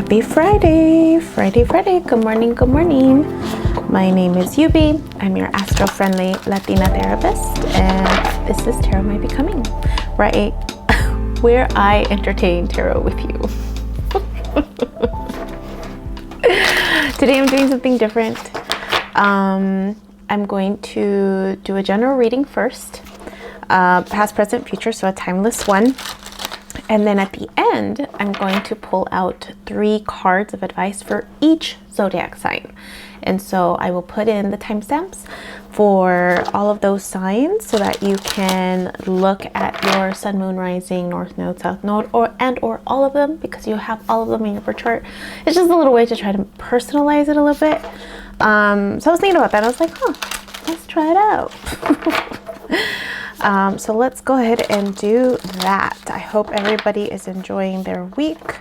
Happy Friday, Friday. Good morning. My name is Yubi. I'm your astro-friendly Latina therapist, and this is Tarot My Becoming, right? Where I entertain tarot with you. Today I'm doing something different. I'm going to do a general reading first, past, present, future, so a timeless one. And then at the end, I'm going to pull out 3 cards of advice for each zodiac sign. And so I will put in the timestamps for all of those signs so that you can look at your sun, moon, rising, north node, south node, or all of them, because you have all of them in your birth chart. It's just a little way to try to personalize it a little bit. So I was thinking about that. I was like, let's try it out. So let's go ahead and do that. I hope everybody is enjoying their week.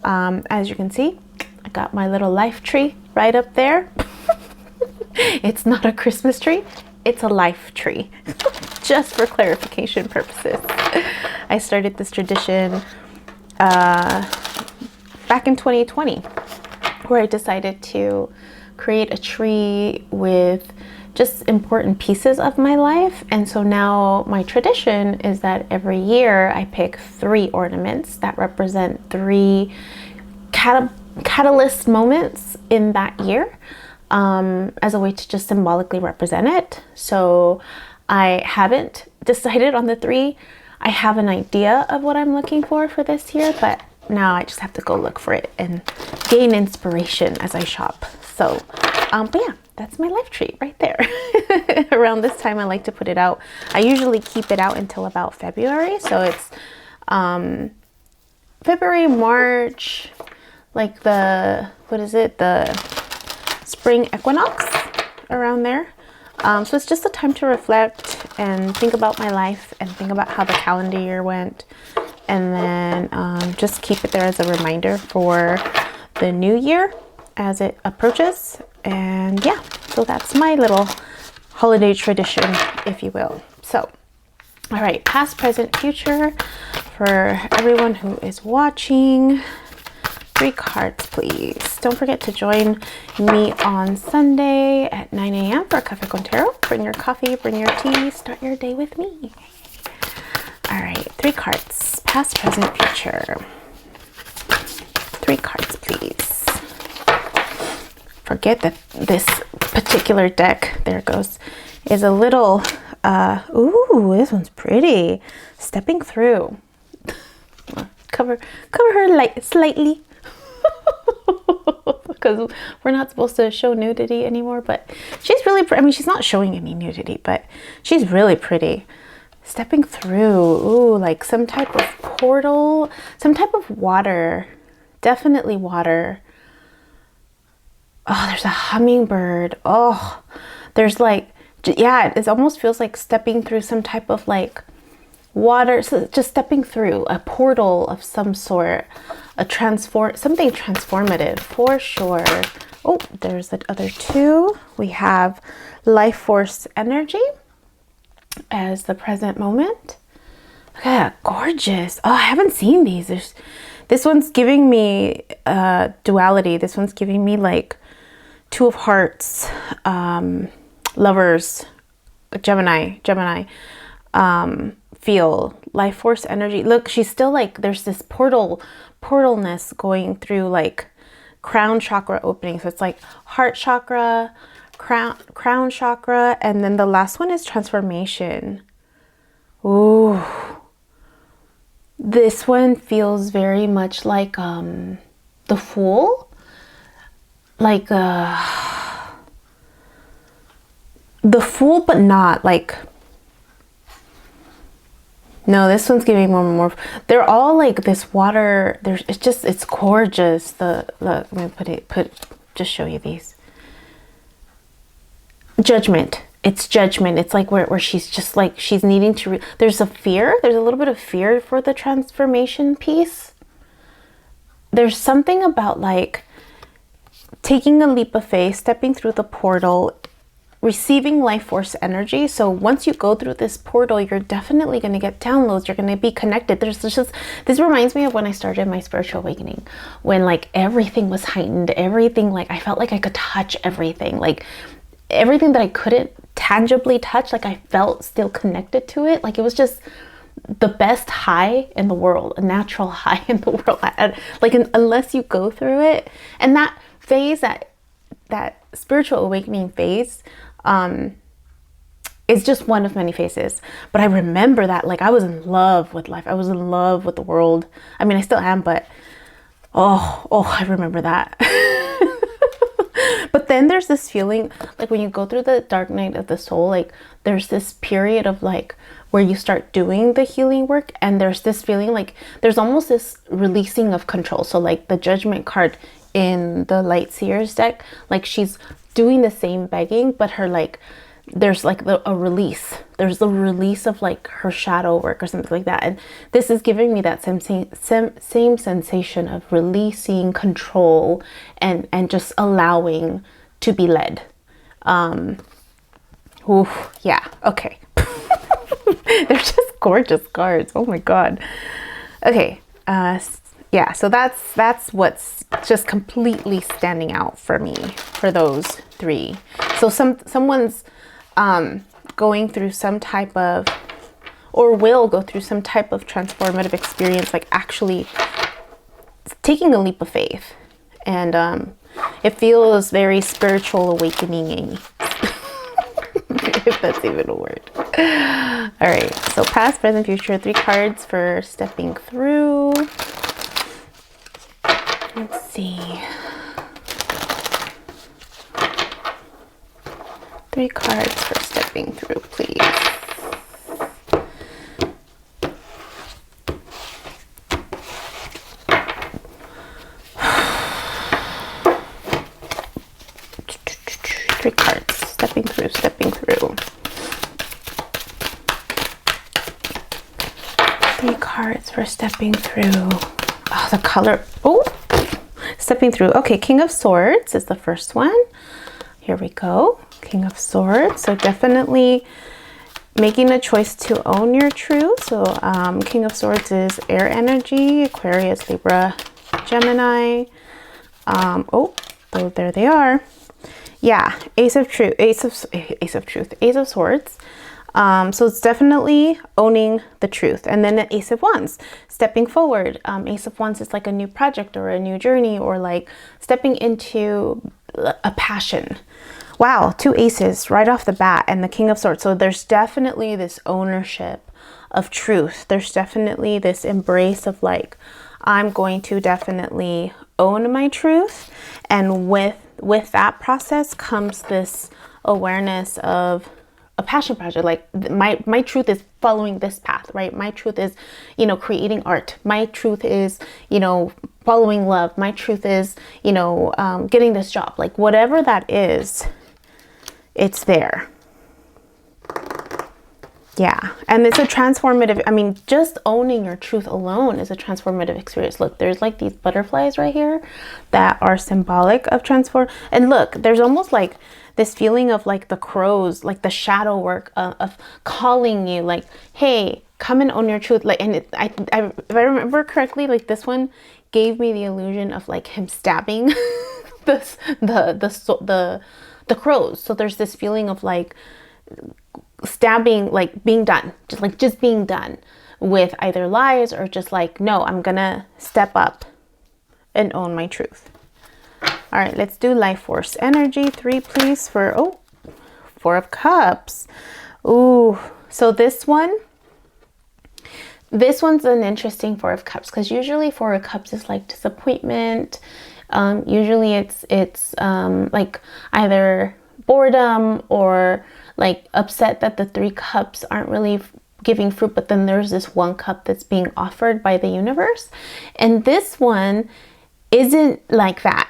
As you can see, I got my little life tree right up there. It's not a Christmas tree, it's a life tree. Just for clarification purposes. I started this tradition back in 2020, where I decided to create a tree with just important pieces of my life. And so now my tradition is that every year I pick 3 ornaments that represent 3 catalyst moments in that year, as a way to just symbolically represent it. So I haven't decided on the 3. I have an idea of what I'm looking for this year, but now I just have to go look for it and gain inspiration as I shop. So, but yeah, that's my life tree right there. Around this time, I like to put it out. I usually keep it out until about February. So it's February, March, like the spring equinox, around there. So it's just a time to reflect and think about my life and think about how the calendar year went. And then just keep it there as a reminder for the new year as it approaches. And yeah, so that's my little holiday tradition, if you will. So, all right, past, present, future for everyone who is watching. 3 cards, please. Don't forget to join me on Sunday at 9 a.m. for Cafe con Tarot. Bring your coffee, bring your tea, start your day with me. All right, 3 cards, past, present, future. 3 cards, please. Forget that this particular deck, there it goes, is a little, ooh, this one's pretty. Stepping through. Cover her slightly. Because we're not supposed to show nudity anymore, but she's really pretty. I mean, she's not showing any nudity, but she's really pretty. Stepping through, ooh, like some type of portal, some type of water, definitely water. Oh, there's a hummingbird. Oh, there's like, yeah, it almost feels like stepping through some type of like water. So just stepping through a portal of some sort, something transformative for sure. Oh, there's the other 2. We have life force energy as the present moment. Look at that, gorgeous. Oh, I haven't seen these. This one's giving me duality. This one's giving me like 2 of Hearts, Lovers, Gemini, feel life force energy. Look, she's still like, there's this portalness going through like crown chakra opening. So it's like heart chakra, crown chakra, and then the last one is transformation. Ooh, this one feels very much like the Fool, like the Fool, but not like. No, this one's giving more. They're all like this water. It's gorgeous. Let me just show you these. Judgment. It's judgment. It's like where she's just like, she's needing to, there's a fear. There's a little bit of fear for the transformation piece. There's something about like taking a leap of faith, stepping through the portal, receiving life force energy. So once you go through this portal, you're definitely going to get downloads. You're going to be connected. There's just, this reminds me of when I started my spiritual awakening, when like everything was heightened, everything, like I felt like I could touch everything, like everything that I couldn't tangibly touch, like I felt still connected to it. Like it was just the best high in the world, a natural high in the world. Like unless you go through it, and that phase, that spiritual awakening phase, is just one of many phases. But I remember that, like, I was in love with life. I was in love with the world. I mean, I still am, but oh, I remember that. But then there's this feeling, like when you go through the dark night of the soul, like there's this period of like where you start doing the healing work, and there's this feeling like there's almost this releasing of control. So like the Judgment card in the Light Seers deck, like she's doing the same begging, but her like there's like a release. There's the release of like her shadow work or something like that. And this is giving me that same sensation of releasing control and just allowing to be led. Oof, yeah, okay. They're just gorgeous cards. Oh my God. Okay. Yeah, so that's what's just completely standing out for me for those three. So someone's going through some type of, or will go through some type of transformative experience, like actually taking a leap of faith. And it feels very spiritual awakening-y. If that's even a word. All right, so past, present, future, 3 cards for stepping through. Let's see. 3 cards for stepping through, please. Three cards, stepping through, stepping through. 3 cards for stepping through. Oh, the color. Oh, stepping through. Okay, King of Swords is the first one. Here we go. King of Swords. So definitely making a choice to own your truth. So King of Swords is air energy, Aquarius, Libra, Gemini. Oh, there they are. Yeah, Ace of Swords. So it's definitely owning the truth. And then the Ace of Wands, stepping forward. Ace of Wands is like a new project or a new journey, or like stepping into a passion. Wow, 2 aces right off the bat, and the King of Swords. So there's definitely this ownership of truth. There's definitely this embrace of like, I'm going to definitely own my truth. And with that process comes this awareness of a passion project. Like my truth is following this path, right? My truth is, you know, creating art. My truth is, you know, following love. My truth is, you know, getting this job. Like whatever that is, it's there. Yeah. And it's a transformative, I mean, just owning your truth alone is a transformative experience. Look, there's like these butterflies right here that are symbolic of transform. And look, there's almost like this feeling of like the crows, like the shadow work of calling you, like, hey, come and own your truth. Like, and if I remember correctly, like this one gave me the illusion of like him stabbing the crows. So there's this feeling of like stabbing, like being done, just being done with either lies or just like, no, I'm gonna step up and own my truth. All right, let's do life force energy 3, please, for 4 of Cups. Ooh, so this one's an interesting 4 of Cups, because usually 4 of Cups is like disappointment. Usually it's like either boredom or like upset that the 3 cups aren't really giving fruit, but then there's this 1 cup that's being offered by the universe. And this one isn't like that.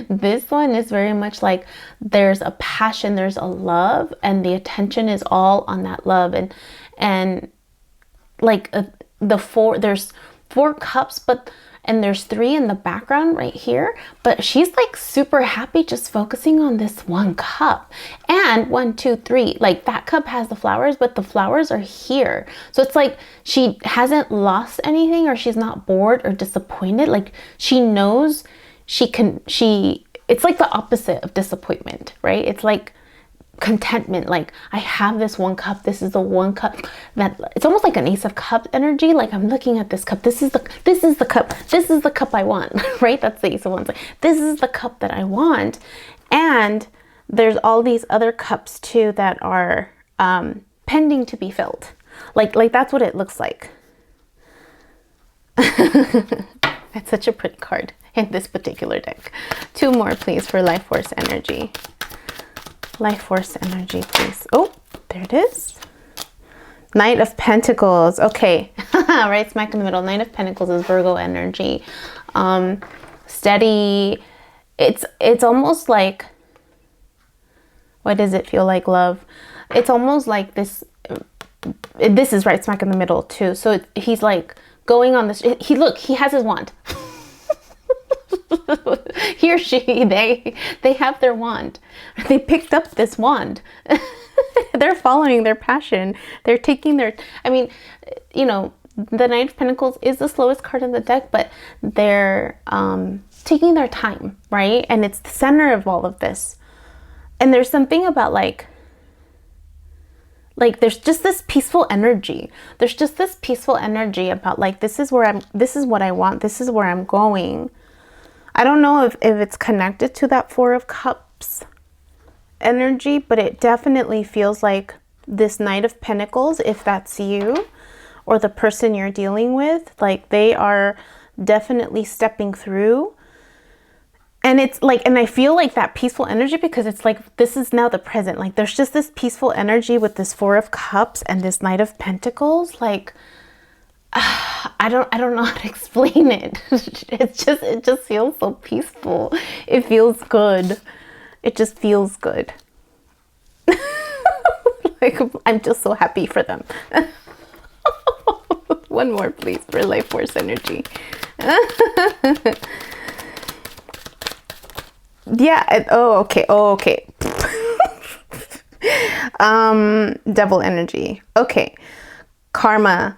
This one is very much like there's a passion, there's a love, and the attention is all on that love. And like there's 4 cups, but and there's 3 in the background right here, but she's like super happy just focusing on this one cup. And 1, 2, 3, like that cup has the flowers, but the flowers are here. So it's like she hasn't lost anything, or she's not bored or disappointed. Like she knows it's like the opposite of disappointment, right? It's like contentment. Like, I have this one cup. This is the one cup that, it's almost like an Ace of Cups energy. Like, I'm looking at this cup. This is the cup. This is the cup I want, right? That's the Ace of Wands. Like, this is the cup that I want. And there's all these other cups too that are pending to be filled. Like that's what it looks like. That's such a pretty card in this particular deck. 2 more, please, for life force energy. Life force energy, please. Oh, there it is. Knight of Pentacles. Okay, right smack in the middle. Knight of Pentacles is Virgo energy. Steady. It's almost like, what does it feel like, love? It's almost like this. This is right smack in the middle too. So he's like going on this. He has his wand. He or she, they have their wand. They picked up this wand. They're following their passion. They're taking their, I mean, you know, the Knight of Pentacles is the slowest card in the deck, but they're taking their time, right? And it's the center of all of this. And there's something about like there's just this peaceful energy. There's just this peaceful energy about like, this is what I want. This is where I'm going. I don't know if it's connected to that 4 of Cups energy, but it definitely feels like this Knight of Pentacles, if that's you or the person you're dealing with, like they are definitely stepping through. And it's like, and I feel like that peaceful energy because it's like, this is now the present. Like there's just this peaceful energy with this 4 of Cups and this Knight of Pentacles. Like, I don't know how to explain it. It just feels so peaceful. It feels good. It just feels good. Like, I'm just so happy for them. 1 more, please, for life force energy. Yeah. Oh, okay. Devil energy. Okay. Karma.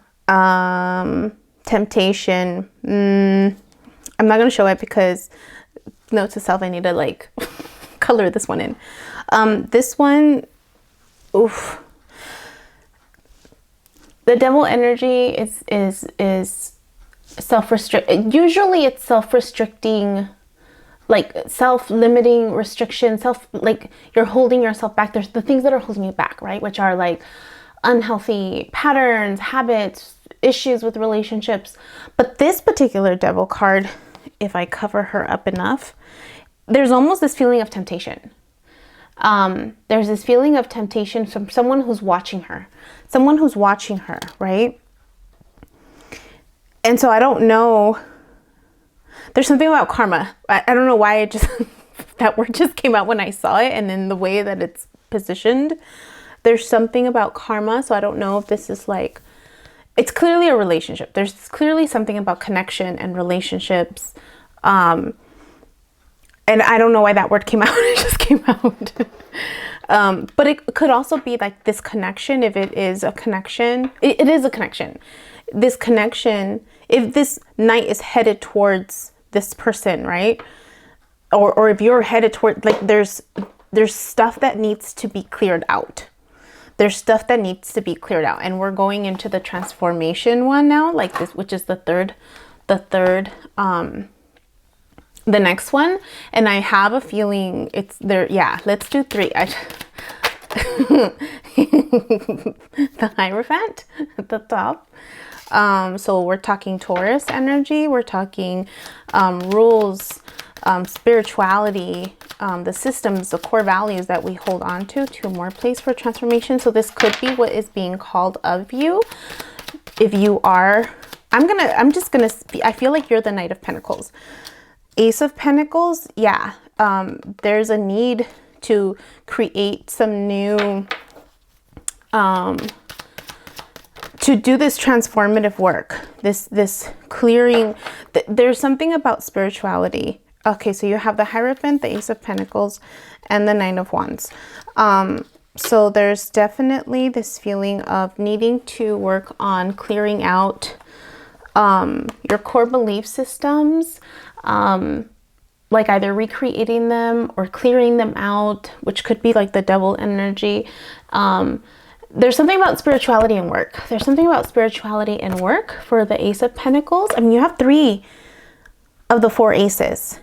Temptation. I'm not going to show it because, note to self, I need to like color this one in. This one, oof. The devil energy is self-restrict. Usually it's self-restricting, like self-limiting restriction, like you're holding yourself back. There's the things that are holding you back, right? Which are like unhealthy patterns, habits, issues with relationships. But this particular devil card, if I cover her up enough, there's almost this feeling of temptation. There's this feeling of temptation from someone who's watching her, right? And so I don't know, there's something about karma. I don't know why it just, that word just came out when I saw it, and then the way that it's positioned. There's something about karma, so I don't know if this is like, it's clearly a relationship. There's clearly something about connection and relationships. And I don't know why that word came out. It just came out. But it could also be like this connection, if it is a connection. It is a connection. This connection, if this knight is headed towards this person, right? Or if you're headed toward, like there's stuff that needs to be cleared out. There's stuff that needs to be cleared out. And we're going into the transformation one now, like this, which is the next one. And I have a feeling it's there. Yeah, let's do 3. The Hierophant at the top. So we're talking Taurus energy. We're talking rules, spirituality, the systems, the core values that we hold on to. 2 more, please, for transformation. So this could be what is being called of you. If you are, I feel like you're the Knight of Pentacles. Ace of Pentacles, yeah. There's a need to create some new, to do this transformative work, this clearing. There's something about spirituality. Okay, so you have the Hierophant, the Ace of Pentacles, and the Nine of Wands. So there's definitely this feeling of needing to work on clearing out your core belief systems, like either recreating them or clearing them out, which could be like the devil energy. There's something about spirituality and work. There's something about spirituality and work for the Ace of Pentacles. I mean, you have 3 of the 4 aces.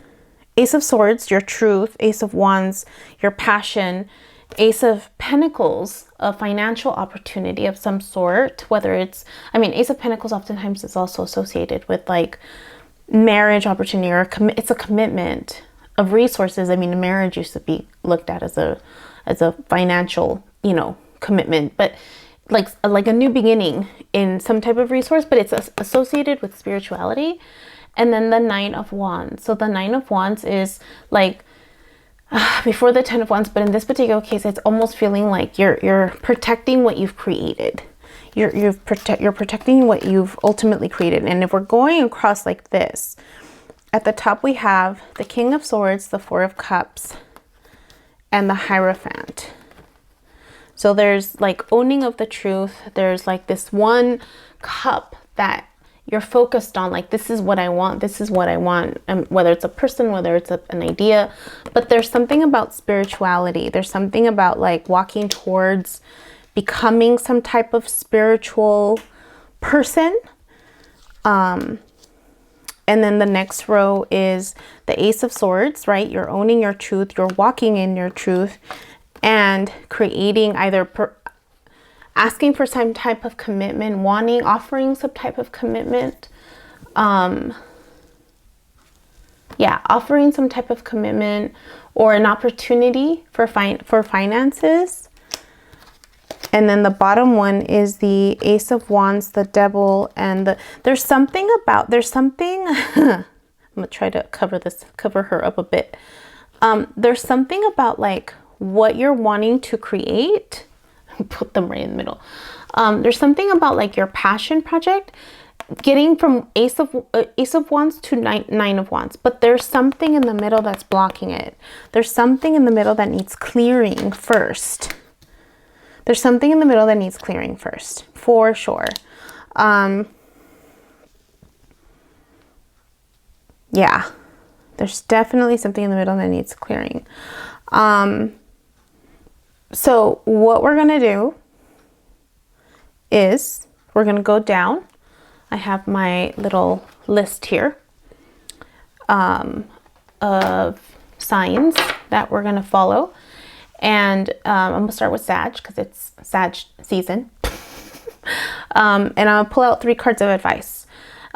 Ace of Swords, your truth. Ace of Wands, your passion. Ace of Pentacles, a financial opportunity of some sort, whether it's, I mean, Ace of Pentacles oftentimes is also associated with like marriage opportunity, or it's a commitment of resources. I mean, a marriage used to be looked at as a financial, you know, commitment, but like a new beginning in some type of resource, but it's associated with spirituality. And then the Nine of Wands. So the Nine of Wands is like before the Ten of Wands, but in this particular case, it's almost feeling like you're protecting what you've created. You're protecting what you've ultimately created. And if we're going across like this, at the top we have the King of Swords, the Four of Cups, and the Hierophant. So there's like owning of the truth. There's like this one cup that you're focused on, like, this is what I want, this is what I want, whether it's a person, whether it's an idea. But there's something about spirituality. There's something about like walking towards becoming some type of spiritual person. And then the next row is the Ace of Swords, right? You're owning your truth, you're walking in your truth, and creating either asking for some type of commitment, offering some type of commitment. Yeah, offering some type of commitment or an opportunity for finances. And then the bottom one is the Ace of Wands, the Devil, and there's something, I'm gonna try to cover her up a bit. There's something about like what you're wanting to create. Put them right in the middle. There's something about like your passion project, getting from Ace of Wands to Nine of Wands, but there's something in the middle that's blocking it. There's something in the middle that needs clearing first. There's something in the middle that needs clearing first, for sure. Yeah, there's definitely something in the middle that needs clearing. So what we're going to do is we're going to go down. I have my little list here of signs that we're going to follow. And I'm going to start with Sag because it's Sag season. And I'll pull out 3 cards of advice.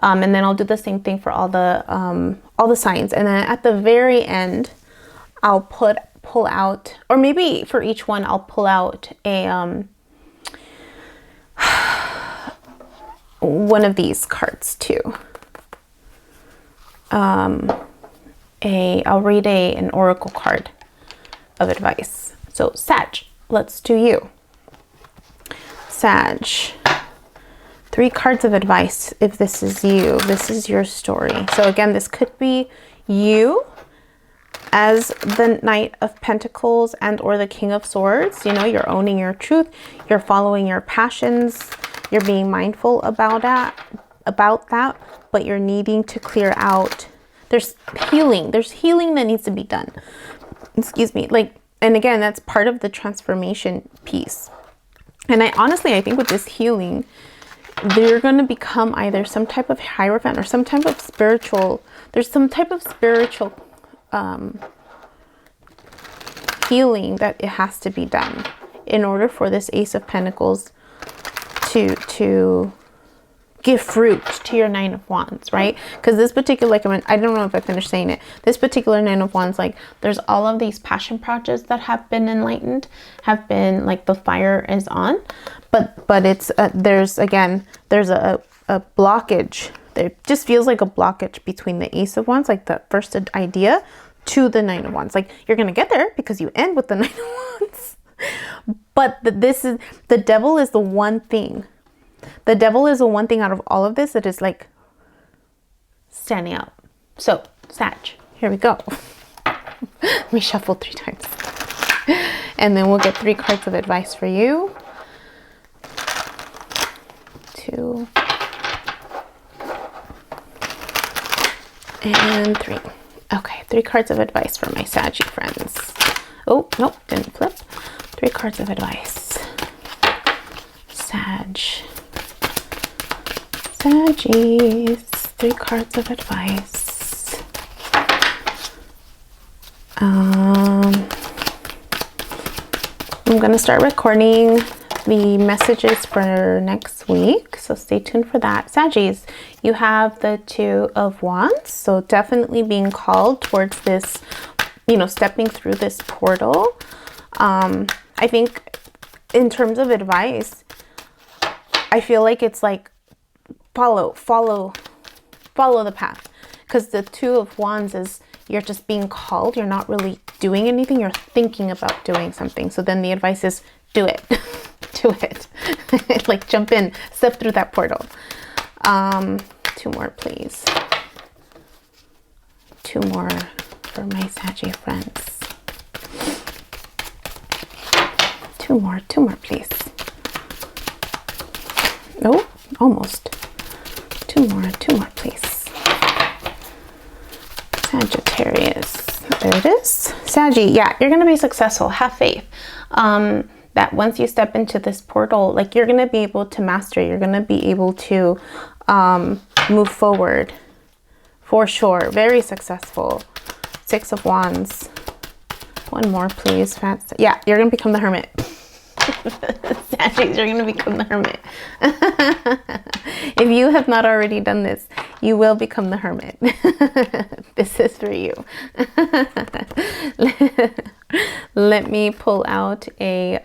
And then I'll do the same thing for all the signs. And then at the very end, I'll pull out, or maybe for each one I'll pull out a one of these cards too. I'll read an oracle card of advice. So Sag, let's do you. Sag, 3 cards of advice. If this is you, this is your story. So again, this could be you as the Knight of Pentacles and or the King of Swords. You know, you're owning your truth, you're following your passions, you're being mindful about that, but you're needing to clear out. There's healing that needs to be done. Excuse me. Like, and again, that's part of the transformation piece. And I think with this healing, they're going to become either some type of Hierophant or some type of spiritual, there's some type of spiritual healing that it has to be done in order for this Ace of Pentacles to give fruit to your Nine of Wands, right? Because this particular, like, I don't know if I finished saying it, this particular Nine of Wands, like, there's all of these passion projects that have been enlightened, have been like the fire is on, but it's there's a blockage. There just feels like a blockage between the Ace of Wands, like the first idea, to the Nine of Wands. Like, you're gonna get there because you end with the Nine of Wands, but the Devil is the one thing The Devil is the one thing out of all of this that is like standing out. So, Sag, here we go. Let me shuffle 3 times. And then we'll get 3 cards of advice for you. 2. And 3. Okay, 3 cards of advice for my Saggy friends. Oh, nope, didn't flip. 3 cards of advice. Saggies. 3 cards of advice. I'm going to start recording the messages for next week, so stay tuned for that. Saggies, you have the 2 of Wands, so definitely being called towards this, you know, stepping through this portal. I think in terms of advice, I feel like it's like follow the path, because the 2 of Wands is you're just being called. You're not really doing anything. You're thinking about doing something. So then the advice is do it. Do it. Like jump in, step through that portal. 2 more, please. 2 more for my Saggy friends. 2 more, please. Oh, almost. 2 more, please. Sagittarius. There it is. Saggy, yeah, you're going to be successful. Have faith. That once you step into this portal, like you're going to be able to master, you're going to be able to move forward for sure. Very successful. 6 of Wands. 1 more, please. Fast. Yeah, you're going to become the Hermit. Saggies, you're going to become the Hermit. If you have not already done this, you will become the Hermit. This is for you. Let me pull out a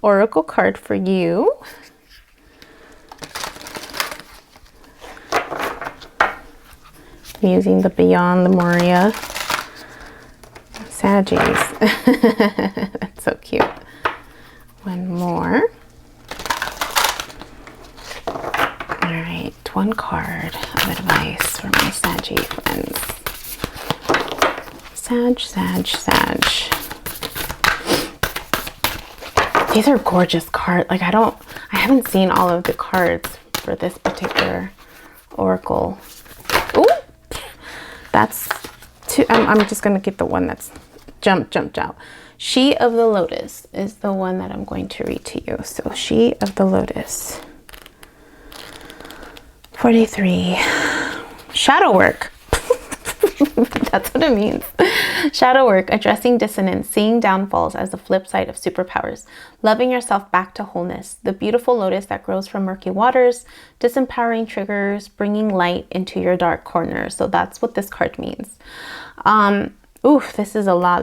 oracle card for you. I'm using the Beyond the Moria Saggies. That's so cute. 1 more. All right, 1 card of advice for my Saggy friends. Sag. These are gorgeous cards. Like I haven't seen all of the cards for this particular oracle. Ooh, that's 2. I'm just gonna get the one that's jumped out. She of the Lotus is the one that I'm going to read to you. So She of the Lotus. 43. Shadow work. That's what it means. Shadow work, addressing dissonance, seeing downfalls as the flip side of superpowers, loving yourself back to wholeness, the beautiful lotus that grows from murky waters, disempowering triggers, bringing light into your dark corners. So that's what this card means. This is a lot.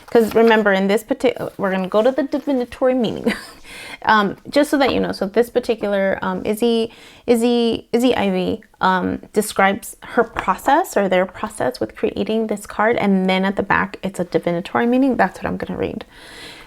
Because remember, in this particular, we're going to go to the divinatory meaning. Just so that you know, so this particular Izzy Ivy describes her process or their process with creating this card, and then at the back it's a divinatory meaning. That's what I'm going to read.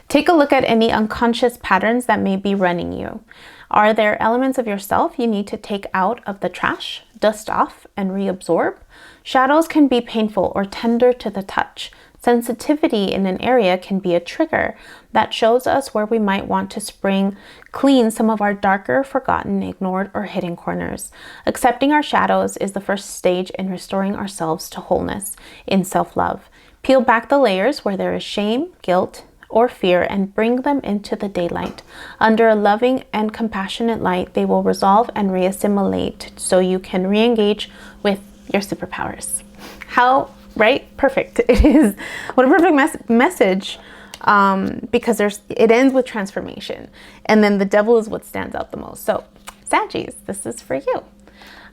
Take a look at any unconscious patterns that may be running you. Are there elements of yourself you need to take out of the trash, dust off, and reabsorb? Shadows can be painful or tender to the touch. Sensitivity in an area can be a trigger that shows us where we might want to spring clean some of our darker, forgotten, ignored, or hidden corners. Accepting our shadows is the first stage in restoring ourselves to wholeness in self-love. Peel back the layers where there is shame, guilt, or fear and bring them into the daylight. Under a loving and compassionate light, they will resolve and reassimilate so you can re-engage with your superpowers. How right? Perfect. It is. What a perfect message, because it ends with transformation, and then the devil is what stands out the most. So Saggies, this is for you.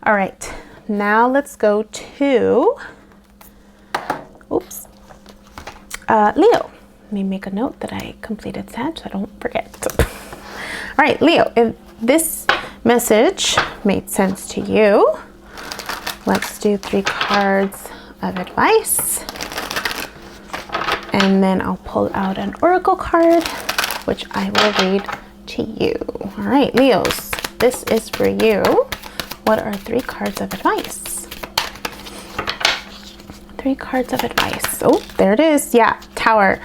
All right, now let's go to Leo. Let me make a note that I completed Sag so I don't forget. All right, Leo, if this message made sense to you, let's do 3 cards of advice, and then I'll pull out an oracle card which I will read to you. All right, Leos, this is for you. What are 3 cards of advice? 3 cards of advice. Oh, there it is. Yeah, Tower.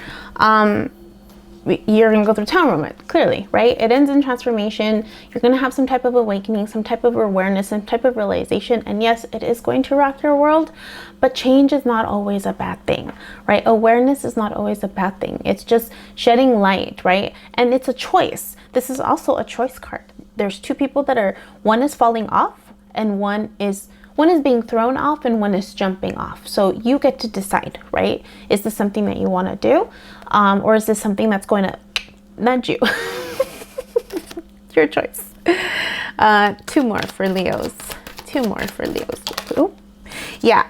You're going to go through tower moment, clearly, right? It ends in transformation. You're going to have some type of awakening, some type of awareness, some type of realization. And yes, it is going to rock your world, but change is not always a bad thing, right? Awareness is not always a bad thing. It's just shedding light, right? And it's a choice. This is also a choice card. There's 2 people that are, one is falling off and one is being thrown off and one is jumping off. So you get to decide, right? Is this something that you want to do? Or is this something that's going to nudge you? It's your choice. 2 more for Leos. 2 more for Leos. Ooh. Yeah.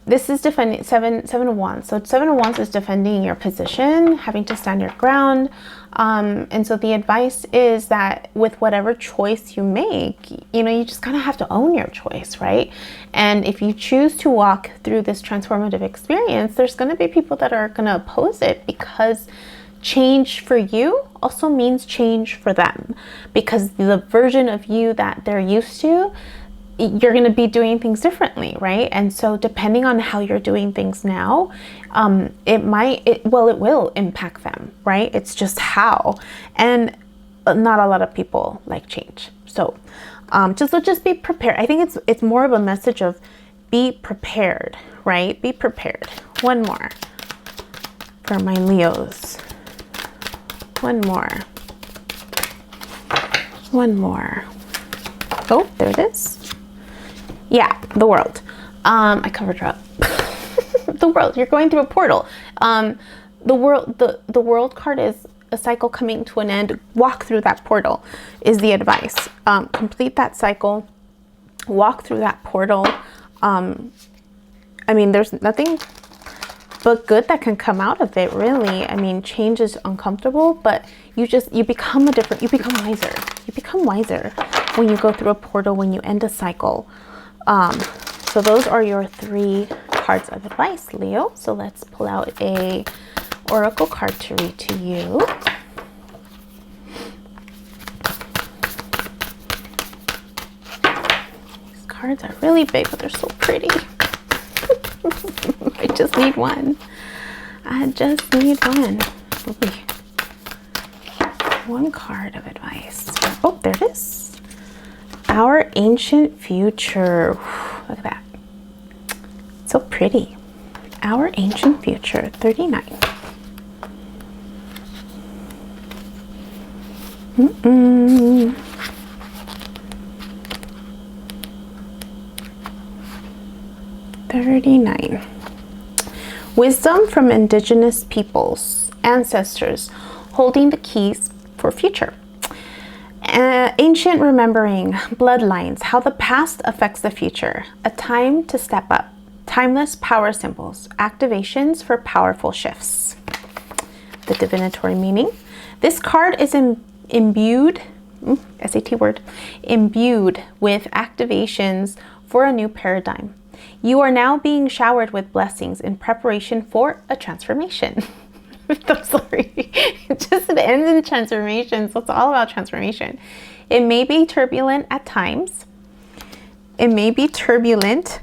This is defending seven of wands. So 7 of wands is defending your position, having to stand your ground. And so the advice is that with whatever choice you make, you know, you just kind of have to own your choice, right? And if you choose to walk through this transformative experience, there's going to be people that are going to oppose it, because change for you also means change for them, because the version of you that they're used to, you're going to be doing things differently, right? And so depending on how you're doing things now, it will impact them, right? It's just how. And not a lot of people like change. So just be prepared. I think it's more of a message of be prepared, right? Be prepared. 1 more for my Leos. 1 more. 1 more. Oh, there it is. Yeah, the world. I covered her up. The world. You're going through a portal. The world card is a cycle coming to an end. Walk through that portal is the advice. Complete that cycle. Walk through that portal. I mean, there's nothing but good that can come out of it, really. I mean, change is uncomfortable, but you become you become wiser. You become wiser when you go through a portal, when you end a cycle. So those are your 3 cards of advice, Leo. So let's pull out a oracle card to read to you. These cards are really big, but they're so pretty. I just need one. I just need one. Ooh. 1 card of advice. Oh, there it is. Our ancient future. Look at that. So pretty. Our ancient future. 39. Mm-mm. $39. Wisdom from indigenous peoples, ancestors, holding the keys for future. Ancient remembering, bloodlines, how the past affects the future. A time to step up. Timeless power symbols, activations for powerful shifts. The divinatory meaning. This card is imbued, SAT word, imbued with activations for a new paradigm. You are now being showered with blessings in preparation for a transformation. I'm sorry. It ends in transformation. So it's all about transformation. It may be turbulent at times. It may be turbulent.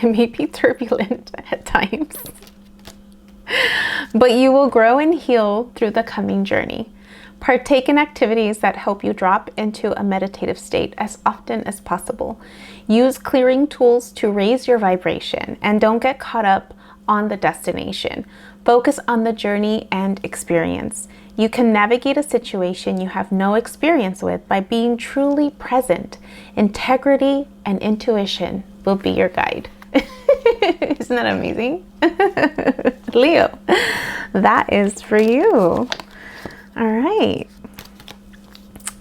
It may be turbulent at times. But you will grow and heal through the coming journey. Partake in activities that help you drop into a meditative state as often as possible. Use clearing tools to raise your vibration, and don't get caught up on the destination. Focus on the journey and experience. You can navigate a situation you have no experience with by being truly present. Integrity and intuition will be your guide. Isn't that amazing? Leo, that is for you. All right.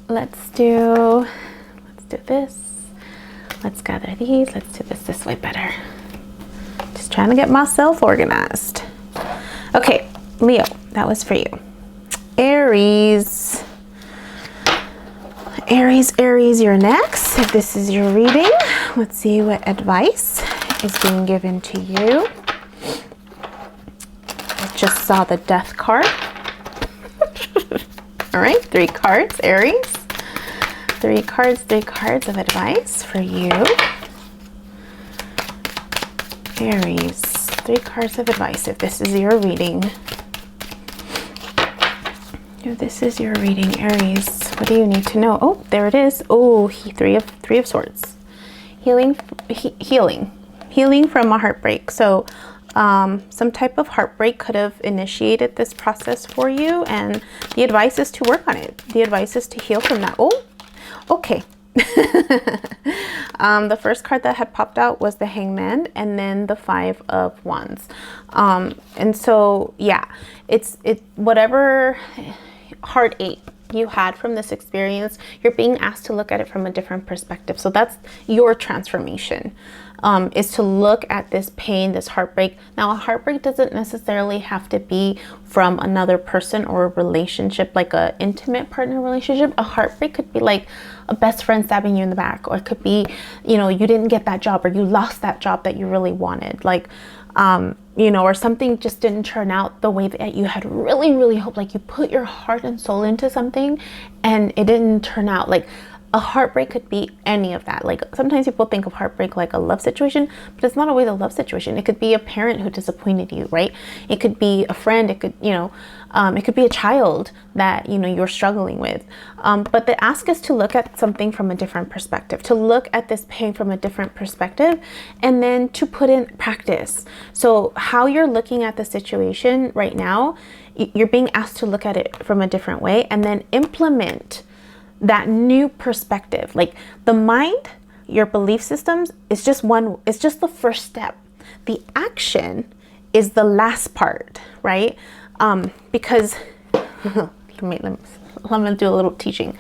Let's do this. Let's gather these. Let's do this way better. Just trying to get myself organized. Okay, Leo, that was for you. Aries. Aries, you're next. If this is your reading, let's see what advice is being given to you. I just saw the Death card. All right, 3 cards, Aries. 3 cards of advice for you. Aries, 3 cards of advice if this is your reading. If this is your reading, Aries, what do you need to know? Oh, there it is. Oh, three of swords. Healing from a heartbreak. So some type of heartbreak could have initiated this process for you, and the advice is to work on it. The advice is to heal from that. Oh, okay. The first card that had popped out was the Hangman, and then the 5 of Wands. And so, yeah, it's whatever heartache you had from this experience, you're being asked to look at it from a different perspective. So that's your transformation, is to look at this pain, this heartbreak. Now, a heartbreak doesn't necessarily have to be from another person or a relationship, like a intimate partner relationship. A heartbreak could be like a best friend stabbing you in the back, or it could be, you know, you didn't get that job, or you lost that job that you really wanted, like you know, or something just didn't turn out the way that you had really hoped. Like you put your heart and soul into something and it didn't turn out. Like a heartbreak could be any of that. Like sometimes people think of heartbreak like a love situation, but it's not always a love situation. It could be a parent who disappointed you, right? It could be a friend. It could, you know, it could be a child that, you know, you're struggling with. But the ask is to look at something from a different perspective, to look at this pain from a different perspective, and then to put in practice. So how you're looking at the situation right now, you're being asked to look at it from a different way, and then implement that new perspective. Like the mind, your belief systems is just it's just the first step. The action is the last part, right? Because let me do a little teaching.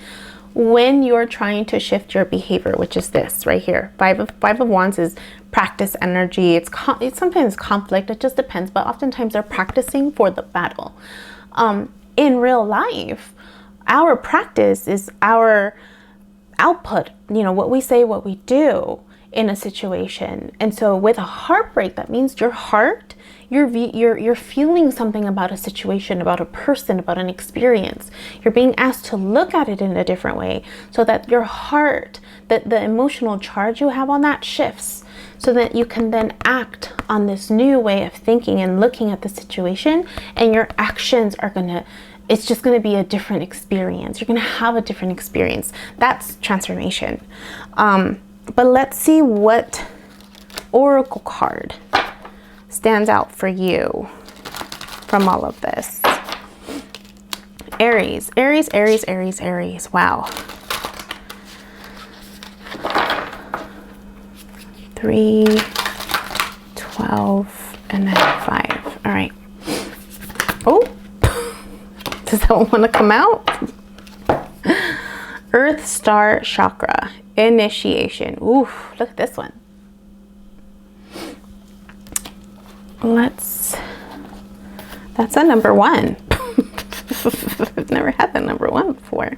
When you're trying to shift your behavior, which is this right here, five of Wands is practice energy. It's sometimes conflict. It just depends, but oftentimes they're practicing for the battle. In real life, our practice is our output, you know, what we say, what we do in a situation. And so with a heartbreak, that means your heart, you're feeling something about a situation, about a person, about an experience. You're being asked to look at it in a different way so that your heart, the emotional charge you have on that shifts, so that you can then act on this new way of thinking and looking at the situation, and your actions are it's just going to be a different experience. You're going to have a different experience. That's transformation. But let's see what oracle card stands out for you from all of this. Aries. Wow. 3, 12, and then 5. All right. Oh. Does that one want to come out? Earth Star Chakra. Initiation. Ooh, look at this one. That's a number 1. I've never had that number 1 before.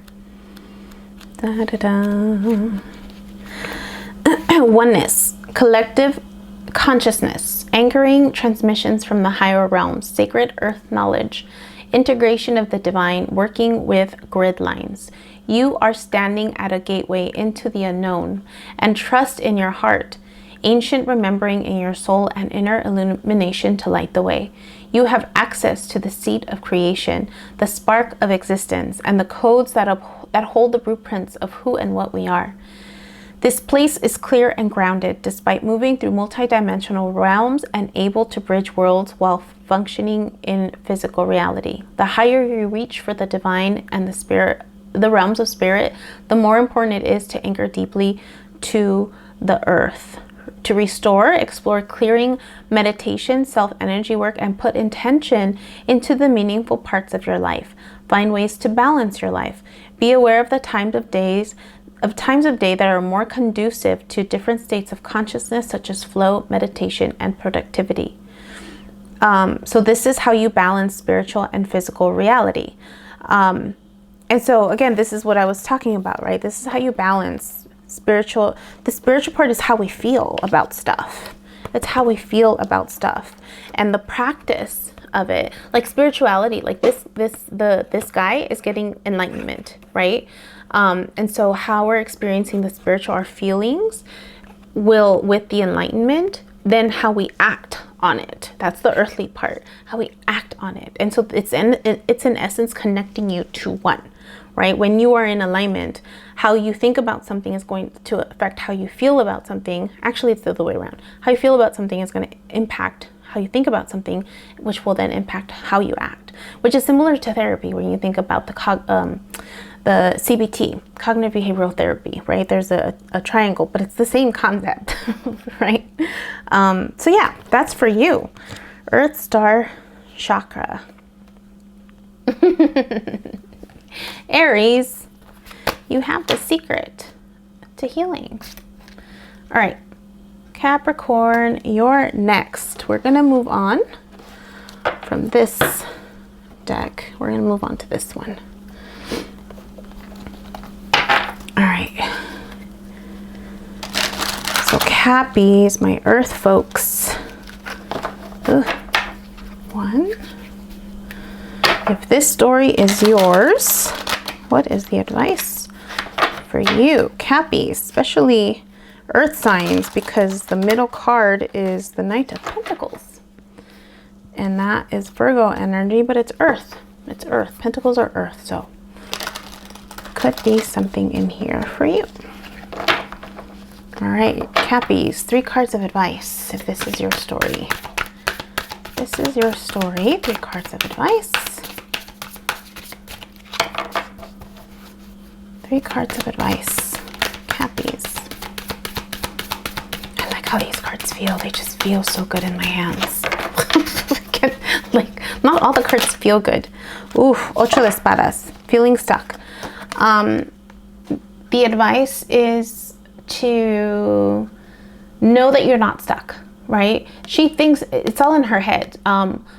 Oneness. Collective consciousness. Anchoring transmissions from the higher realms. Sacred earth knowledge. Integration of the divine, working with grid lines. You are standing at a gateway into the unknown, and trust in your heart, ancient remembering in your soul, and inner illumination to light the way. You have access to the seat of creation, the spark of existence, and the codes that hold the blueprints of who and what we are. This place is clear and grounded, despite moving through multidimensional realms and able to bridge worlds while functioning in physical reality. The higher you reach for the divine and the realms of spirit, the more important it is to anchor deeply to the earth. To restore, explore clearing, meditation, self-energy work, and put intention into the meaningful parts of your life. Find ways to balance your life. Be aware of the times of day that are more conducive to different states of consciousness, such as flow, meditation, and productivity. So this is how you balance spiritual and physical reality. And so again, this is what I was talking about, right? This is how you balance spiritual. The spiritual part is how we feel about stuff. It's how we feel about stuff. And the practice of it. Like spirituality, like this guy is getting enlightenment, right? And so how we're experiencing the spiritual, our feelings will, with the enlightenment, then how we act on it. That's the earthly part, how we act on it. And so it's in essence connecting you to one, right? When you are in alignment, how you think about something is going to affect how you feel about something. Actually, it's the other way around. How you feel about something is going to impact how you think about something, which will then impact how you act, which is similar to therapy when you think about the CBT, cognitive behavioral therapy, right? There's a triangle, but it's the same concept, right? So yeah, that's for you. Earth Star Chakra. Aries, you have the secret to healing. All right, Capricorn, you're next. We're gonna move on from this deck. We're gonna move on to this one. All right. So Cappies, my earth folks. Ugh. One. If this story is yours, what is the advice for you, Cappies, especially earth signs, because the middle card is the Knight of Pentacles. And that is Virgo energy, but it's earth. It's earth. Pentacles are earth, so could be something in here for you. All right, Cappies, 3 cards of advice if this is your story. This is your story, 3 cards of advice. 3 cards of advice, Cappies. I like how these cards feel. They just feel so good in my hands. Like, not all the cards feel good. Ooh, Ocho de Espadas, feeling stuck. The advice is to know that you're not stuck, right? She thinks it's all in her head.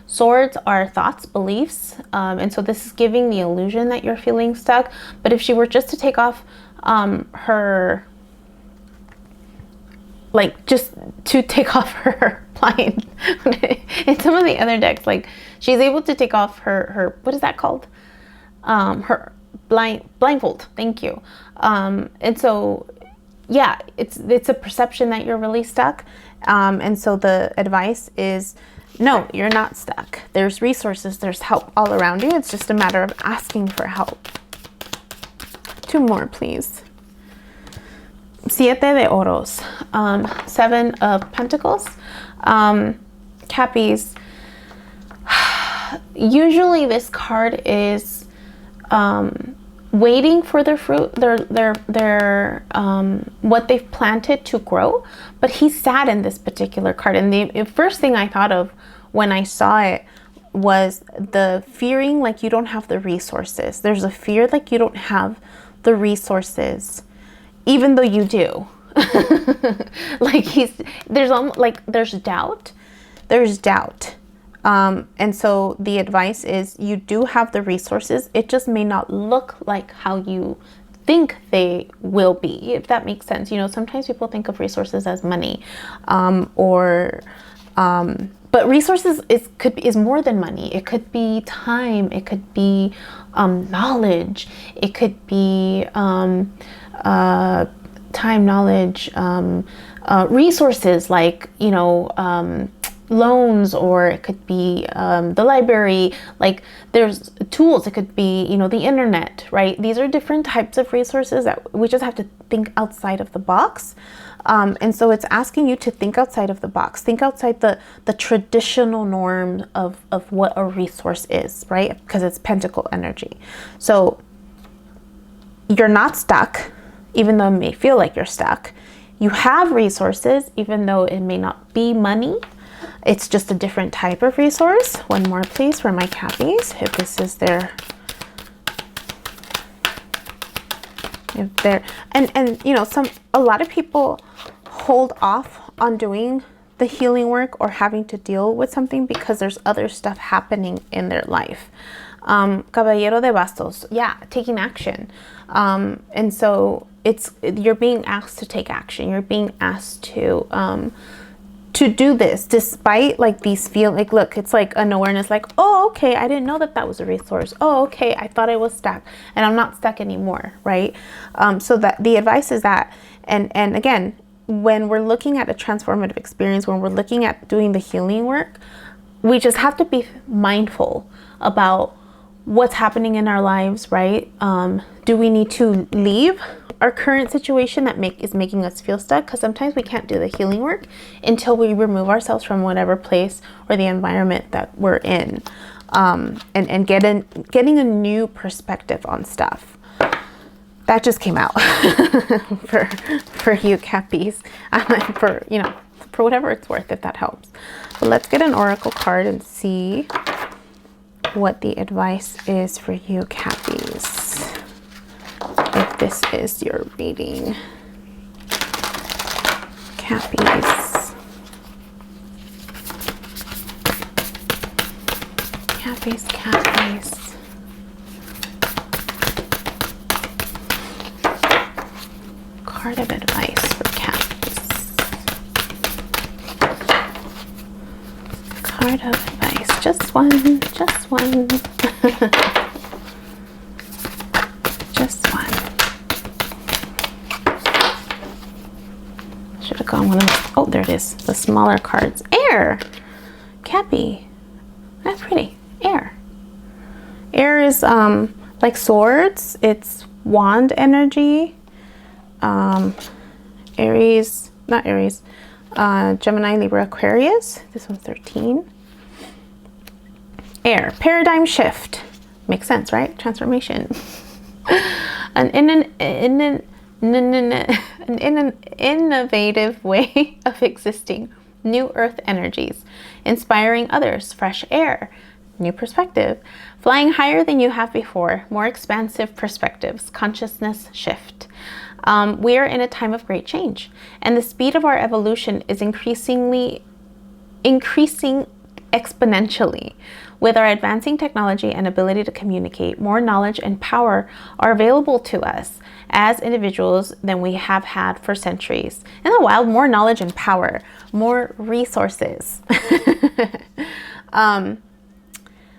Swords are thoughts, beliefs, and so this is giving the illusion that you're feeling stuck. But if she were just to take off her blind, in some of the other decks, like she's able to take off her what is that called? Her blindfold. Thank you. And so yeah, it's a perception that you're really stuck. And so the advice is, no, you're not stuck. There's resources, there's help all around you. It's just a matter of asking for help. 2 more, please. Siete de Oros, 7 of Pentacles. Cappies, usually this card is waiting for their fruit, their what they've planted to grow, but he's sad in this particular card. And the first thing I thought of when I saw it was the fearing like you don't have the resources. There's a fear like you don't have the resources, even though you do. Like there's doubt. And so the advice is you do have the resources. It just may not look like how you think they will be, if that makes sense. You know, sometimes people think of resources as money, but resources is more than money. It could be time. It could be knowledge. It could be time, knowledge, resources like, you know, loans, or it could be the library. Like there's tools. It could be, you know, the internet, right? These are different types of resources that we just have to think outside of the box. And so it's asking you to think outside of the box, think outside the traditional norm of what a resource is, right? Because it's pentacle energy. So you're not stuck, even though it may feel like you're stuck. You have resources, even though it may not be money. It's just a different type of resource. 1 more, please, for my Cappies, if this is their, and you know, a lot of people hold off on doing the healing work or having to deal with something because there's other stuff happening in their life. Caballero de Bastos, yeah, taking action. And so you're being asked to take action. You're being asked to to do this despite like these like, look, it's like an awareness, like, oh, okay, I didn't know that that was a resource. Oh, okay, I thought I was stuck and I'm not stuck anymore, right? So that the advice is that, and again, when we're looking at a transformative experience, when we're looking at doing the healing work, we just have to be mindful about what's happening in our lives, right? Do we need to leave our current situation that is making us feel stuck? Because sometimes we can't do the healing work until we remove ourselves from whatever place or the environment that we're in, and getting a new perspective on stuff. That just came out for you Cappies, for, you know, for whatever it's worth, if that helps. But let's get an oracle card and see what the advice is for you Cappies, if this is your reading. Cappies. Cappies, Cappies. Card of advice for Cappies. Card of advice. Just one. Just one. Just one. Should have gone one of those. Oh, there it is. The smaller cards. Air. Cappy. That's pretty. Air. Air is like swords. It's wand energy. Aries, not Aries, Gemini, Libra, Aquarius. This one's 13. Air, paradigm shift. Makes sense, right? Transformation. An innovative way of existing. New earth energies. Inspiring others. Fresh air. New perspective. Flying higher than you have before. More expansive perspectives. Consciousness shift. We are in a time of great change, and the speed of our evolution is increasing exponentially. With our advancing technology and ability to communicate, more knowledge and power are available to us as individuals than we have had for centuries. In the wild, more knowledge and power, more resources.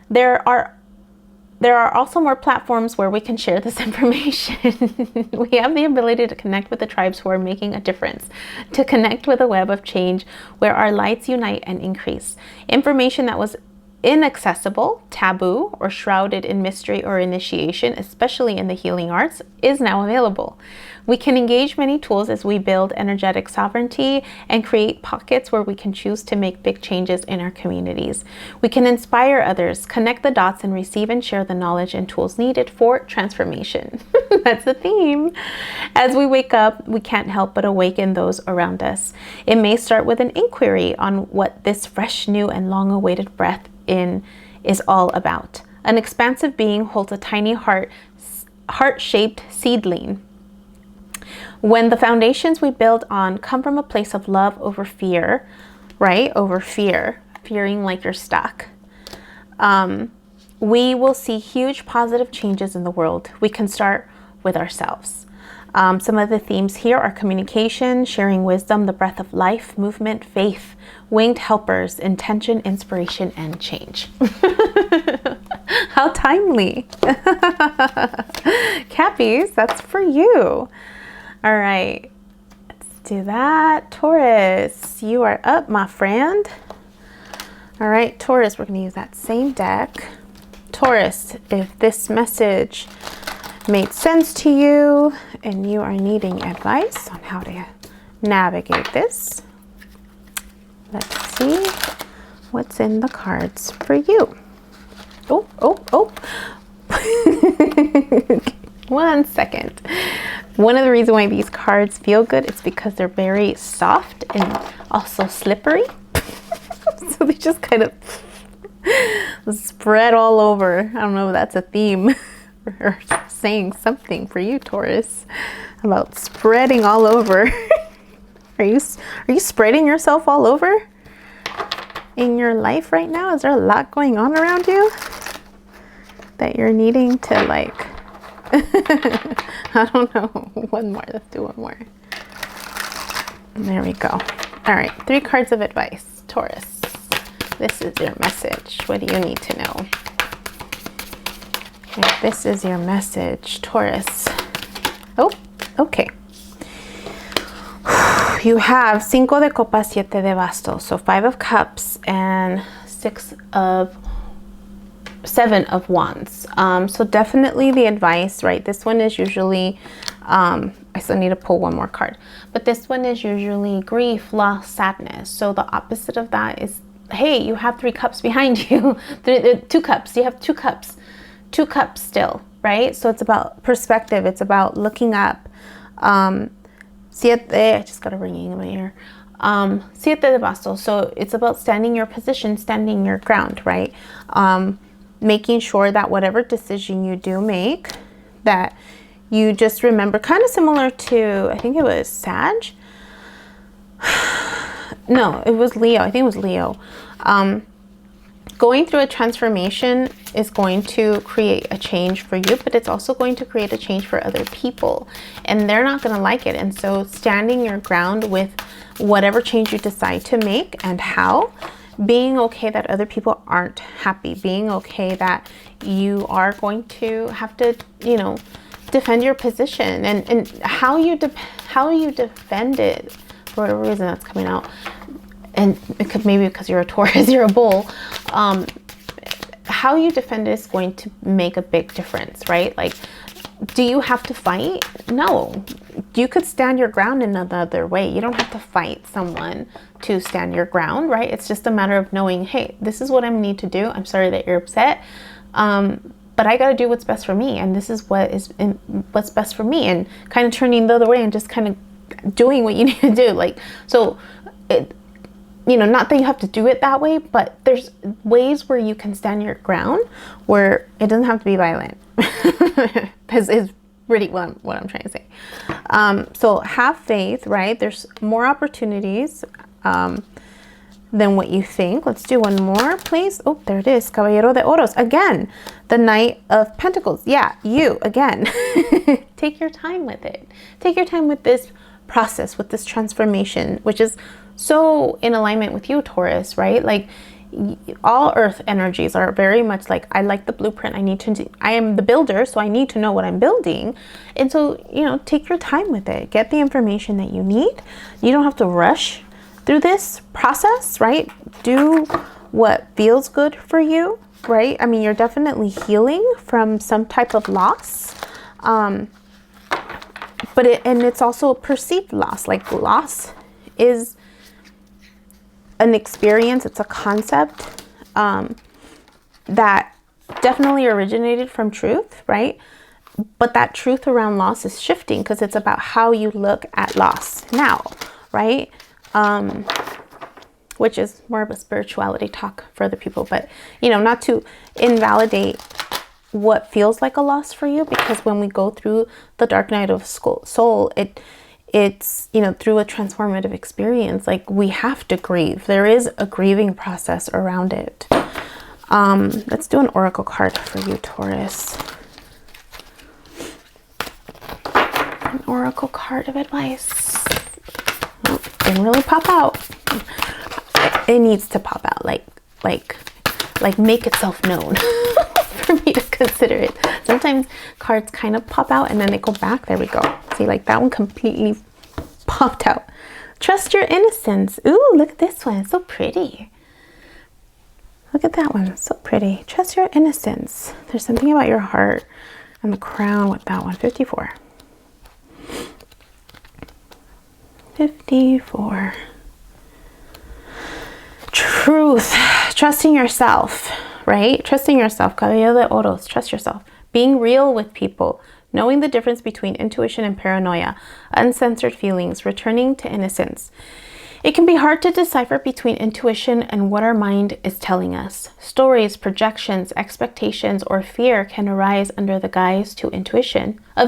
There are also more platforms where we can share this information. We have the ability to connect with the tribes who are making a difference, to connect with a web of change where our lights unite and increase. Information that was inaccessible, taboo, or shrouded in mystery or initiation, especially in the healing arts, is now available. We can engage many tools as we build energetic sovereignty and create pockets where we can choose to make big changes in our communities. We can inspire others, connect the dots, and receive and share the knowledge and tools needed for transformation. That's the theme. As we wake up, we can't help but awaken those around us. It may start with an inquiry on what this fresh, new, and long-awaited breath in is all about. An expansive being holds a tiny heart-shaped seedling. When the foundations we build on come from a place of love over fear, right? Over fear, fearing like you're stuck, we will see huge positive changes in the world. We can start with ourselves. Some of the themes here are communication, sharing wisdom, the breath of life, movement, faith, winged helpers, intention, inspiration, and change. How timely. Cappies, that's for you. All right, let's do that. Taurus, you are up, my friend. All right, Taurus, we're going to use that same deck. Taurus, if this message made sense to you and you are needing advice on how to navigate this, let's see what's in the cards for you. Oh. 1 second. One of the reasons why these cards feel good is because they're very soft and also slippery. So they just kind of spread all over. I don't know if that's a theme or saying something for you, Taurus, about spreading all over. Are you spreading yourself all over in your life right now? Is there a lot going on around you that you're needing to like I don't know. One more. Let's do one more. There we go. All right, 3 cards of advice, Taurus. This is your message. What do you need to know? If this is your message, Taurus. Oh, okay. You have Cinco de Copas, Siete de Bastos. So 5 of Cups and 7 of Wands. So definitely the advice, right? This one is usually, I still need to pull one more card, but this one is usually grief, loss, sadness. So the opposite of that is, hey, you have 3 cups behind you, 2 cups, you have 2 cups, 2 cups still, right? So it's about perspective. It's about looking up. Siete, I just got a ringing in my ear. Siete de Bastos. So it's about standing your position, standing your ground, right? Making sure that whatever decision you do make, that you just remember, kind of similar to, I think it was Sag. No, it was Leo. I think it was Leo. Going through a transformation is going to create a change for you, but it's also going to create a change for other people, and they're not going to like it. And so standing your ground with whatever change you decide to make and how, being okay that other people aren't happy, being okay that you are going to have to, you know, defend your position, and how you defend it, for whatever reason that's coming out. And it could, maybe because you're a Taurus, you're a bull. How you defend it is going to make a big difference, right? Like, do you have to fight? No. You could stand your ground in another way. You don't have to fight someone to stand your ground, right? It's just a matter of knowing, hey, this is what I need to do. I'm sorry that you're upset. But I got to do what's best for me. And this is what's best for me. And kind of turning the other way and just kind of doing what you need to do. Like, so you know, not that you have to do it that way, but there's ways where you can stand your ground where it doesn't have to be violent. is really what I'm trying to say. So have faith, right? There's more opportunities than what you think. Let's do one more, please. Oh, there it is. Caballero de Oros. Again, the Knight of Pentacles. Yeah, you, again. Take your time with it. Take your time with this process, with this transformation, which is so in alignment with you, Taurus, right? Like, all earth energies are very much like, I like the blueprint. I am the builder, so I need to know what I'm building. And so, you know, take your time with it. Get the information that you need. You don't have to rush through this process, right? Do what feels good for you, right? I mean, you're definitely healing from some type of loss. But it's also a perceived loss. Like, loss is an experience, it's a concept that definitely originated from truth, right? But that truth around loss is shifting because it's about how you look at loss now, right? Which is more of a spirituality talk for other people, but, you know, not to invalidate what feels like a loss for you, because when we go through the dark night of soul, it's, you know, through a transformative experience, like, we have to grieve. There is a grieving process around it. Let's do an oracle card for you, Taurus. An oracle card of advice. Oh, didn't really pop out. It needs to pop out, like make itself known for me to consider it. Sometimes cards kind of pop out and then they go back. There we go. See, like, that one completely popped out. Trust your innocence. Ooh, look at this one. It's so pretty. Look at that one. So pretty. Trust your innocence. There's something about your heart and the crown with that one. 54. 54. Truth. Trusting yourself, right? Trusting yourself. Caballero de Oros. Trust yourself. Being real with people. Knowing the difference between intuition and paranoia. Uncensored feelings. Returning to innocence. It can be hard to decipher between intuition and what our mind is telling us. Stories, projections, expectations, or fear can arise under the guise of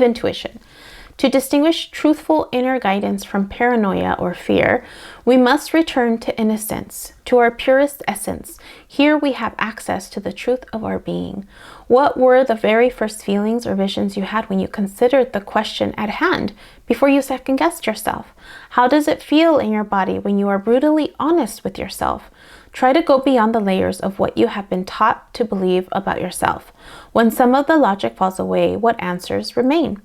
intuition. To distinguish truthful inner guidance from paranoia or fear, we must return to innocence, to our purest essence. Here we have access to the truth of our being. What were the very first feelings or visions you had when you considered the question at hand before you second-guessed yourself? How does it feel in your body when you are brutally honest with yourself? Try to go beyond the layers of what you have been taught to believe about yourself. When some of the logic falls away, what answers remain?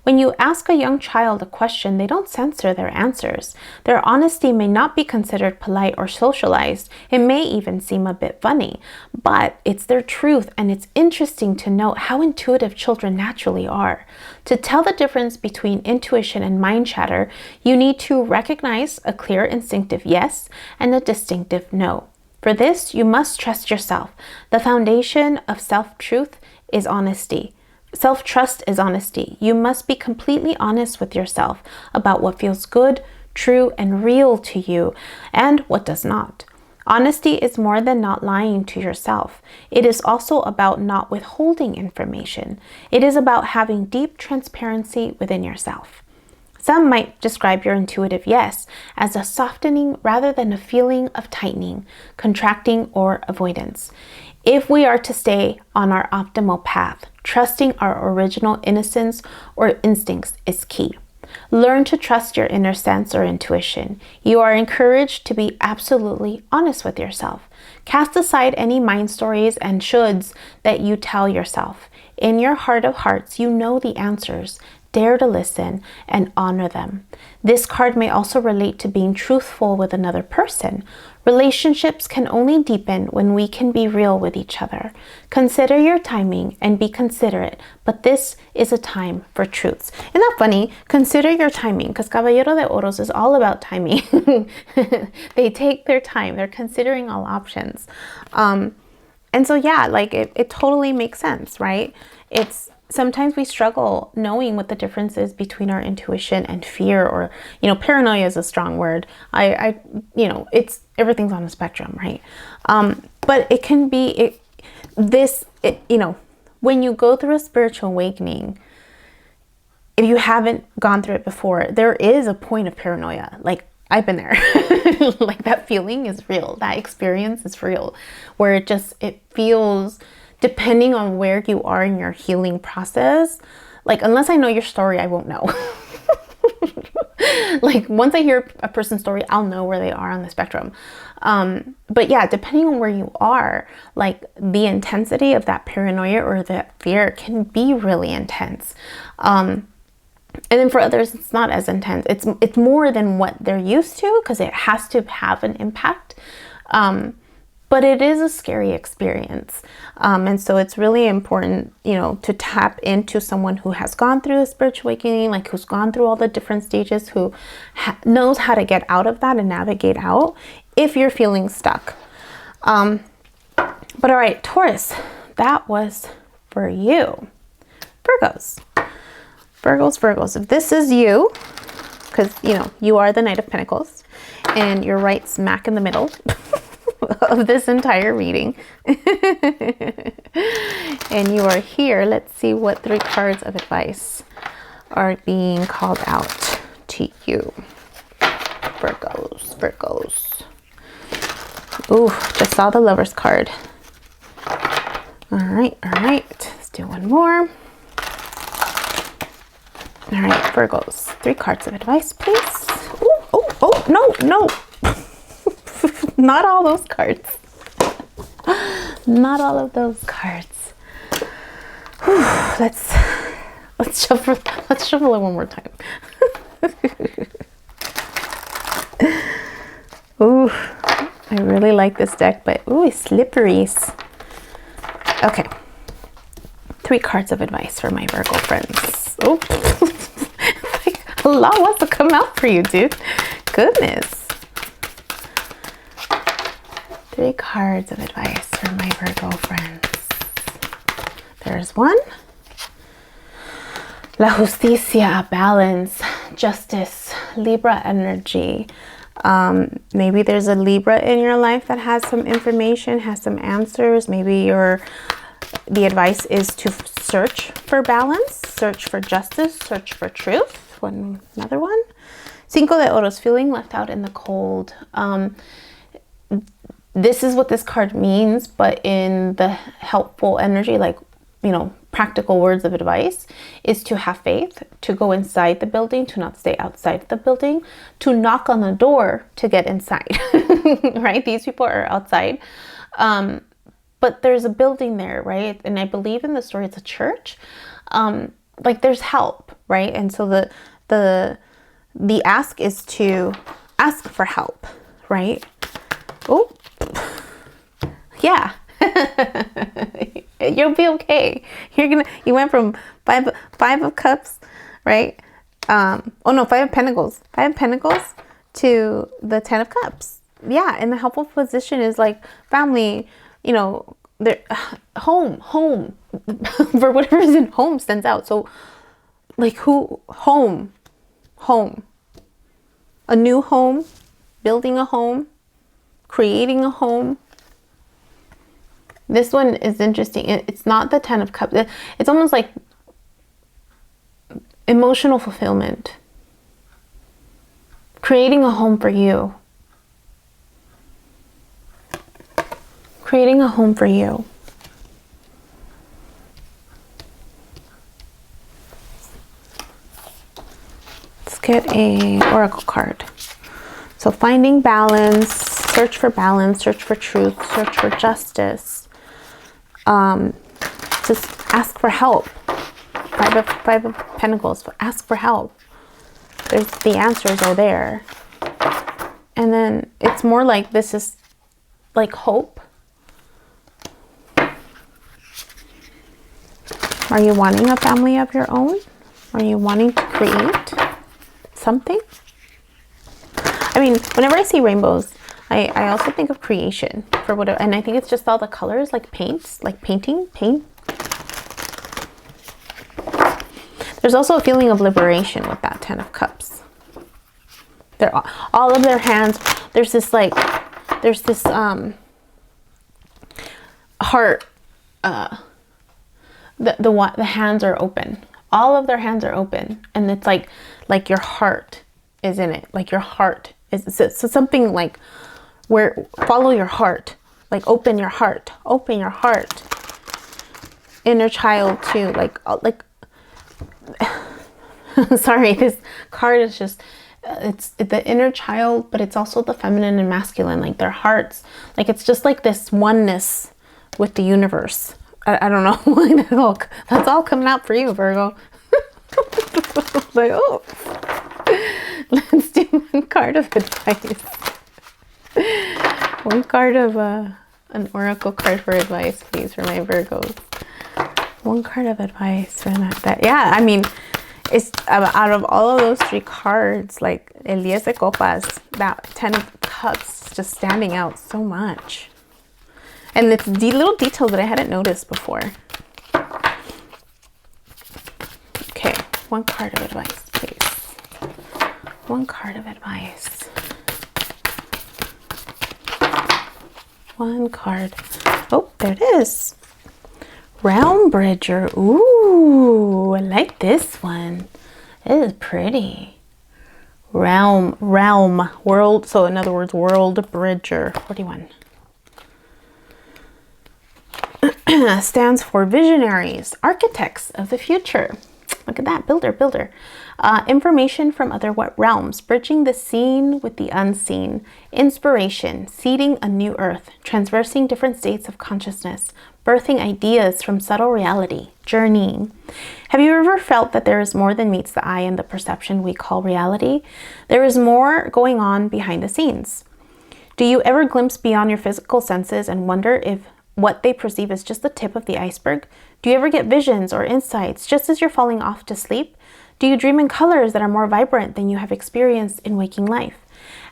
When you ask a young child a question, they don't censor their answers. Their honesty may not be considered polite or socialized. It may even seem a bit funny, but it's their truth, and it's interesting to note how intuitive children naturally are. To tell the difference between intuition and mind chatter, you need to recognize a clear instinctive yes and a distinctive no. For this, you must trust yourself. The foundation of self-truth is honesty. Self-trust is honesty. You must be completely honest with yourself about what feels good, true, and real to you, and what does not. Honesty is more than not lying to yourself. It is also about not withholding information. It is about having deep transparency within yourself. Some might describe your intuitive yes as a softening rather than a feeling of tightening, contracting, or avoidance. If we are to stay on our optimal path, trusting our original innocence or instincts is key. Learn to trust your inner sense or intuition. You are encouraged to be absolutely honest with yourself. Cast aside any mind stories and shoulds that you tell yourself. In your heart of hearts, you know the answers. Dare to listen and honor them. This card may also relate to being truthful with another person. Relationships can only deepen when we can be real with each other. Consider your timing and be considerate, but this is a time for truths. Isn't that funny? Consider your timing, because Caballero de Oros is all about timing. They take their time. They're considering all options. And so, yeah, like it totally makes sense, right? Sometimes we struggle knowing what the difference is between our intuition and fear, or, paranoia is a strong word. Everything's on a spectrum, right? But it can be, when you go through a spiritual awakening, if you haven't gone through it before, there is a point of paranoia. Like, I've been there. Like, that feeling is real. That experience is real, where it feels, depending on where you are in your healing process, like, unless I know your story, I won't know. Like, once I hear a person's story, I'll know where they are on the spectrum. But yeah, depending on where you are, like, the intensity of that paranoia or that fear can be really intense. And then for others, it's not as intense. It's more than what they're used to, because it has to have an impact. But it is a scary experience. And so it's really important, to tap into someone who has gone through a spiritual awakening, like who's gone through all the different stages, who knows how to get out of that and navigate out if you're feeling stuck. But all right, Taurus, that was for you. Virgos. If this is you, because, you are the Knight of Pentacles and you're right smack in the middle of this entire reading. And you are here. Let's see what 3 cards of advice are being called out to you. Virgos. Ooh, just saw the Lover's card. All right. Let's do one more. All right, Virgos. 3 cards of advice, please. Oh, no. Not all those cards. Not all of those cards. Whew, let's shuffle it one more time. Ooh, I really like this deck, but it's slippery. Okay. 3 cards of advice for my Virgo friends. Oh, like, a lot wants to come out for you, dude. Goodness. 3 cards of advice for my Virgo friends. There's 1. La Justicia, balance, justice, Libra energy. Maybe there's a Libra in your life that has some information, has some answers. Maybe you're the advice is to search for balance, search for justice, search for truth. Another one. Cinco de Oros, feeling left out in the cold. This is what this card means, but in the helpful energy, like, you know, practical words of advice, is to have faith, to go inside the building, to not stay outside the building, to knock on the door to get inside, right? These people are outside. But there's a building there, right? And I believe in the story, it's a church. Like there's help, right? And so the ask is to ask for help, right? Oh, yeah. You'll be okay. You went from five of cups, right? Oh no, five of pentacles to the 10 of cups. Yeah. And the helpful position is like family, you know, home for whatever reason, home stands out. So like home, a new home, building a home, creating a home. This one is interesting. It's not the 10 of cups. It's almost like emotional fulfillment. Creating a home for you. Creating a home for you. Let's get a oracle card. So finding balance, search for balance, search for truth, search for justice. Just ask for help. Five of Pentacles. Ask for help. The answers are there. And then it's more like this is like hope. Are you wanting a family of your own? Are you wanting to create something? I mean, whenever I see rainbows, I also think of creation for whatever, and I think it's just all the colors, like paints, like paint. There's also a feeling of liberation with that 10 of cups. They're all of their hands. There's this heart. The hands are open. All of their hands are open, and it's like your heart is in it. Like your heart is so something like where follow your heart. Like open your heart. Inner child too. Like sorry, this card is just it's the inner child, but it's also the feminine and masculine. Like their hearts. Like it's just like this oneness with the universe. I don't know. That's all coming out for you, Virgo. Like, oh, let's do one card of advice. One card of an oracle card for advice, please, for my Virgos. One card of advice for that. Yeah, I mean, it's out of all of those three cards, like El Diez de Copas, that 10 of Cups is just standing out so much. And it's the little details that I hadn't noticed before. Okay, one card of advice, please. One card of advice. One card. Oh, there it is. Realm Bridger. Ooh, I like this one. It is pretty. Realm, world. So in other words, World Bridger. 41. Stands for visionaries, architects of the future. Look at that, builder. Information from other realms, bridging the seen with the unseen. Inspiration, seeding a new earth, traversing different states of consciousness, birthing ideas from subtle reality, journeying. Have you ever felt that there is more than meets the eye in the perception we call reality? There is more going on behind the scenes. Do you ever glimpse beyond your physical senses and wonder if what they perceive is just the tip of the iceberg? Do you ever get visions or insights just as you're falling off to sleep? Do you dream in colors that are more vibrant than you have experienced in waking life?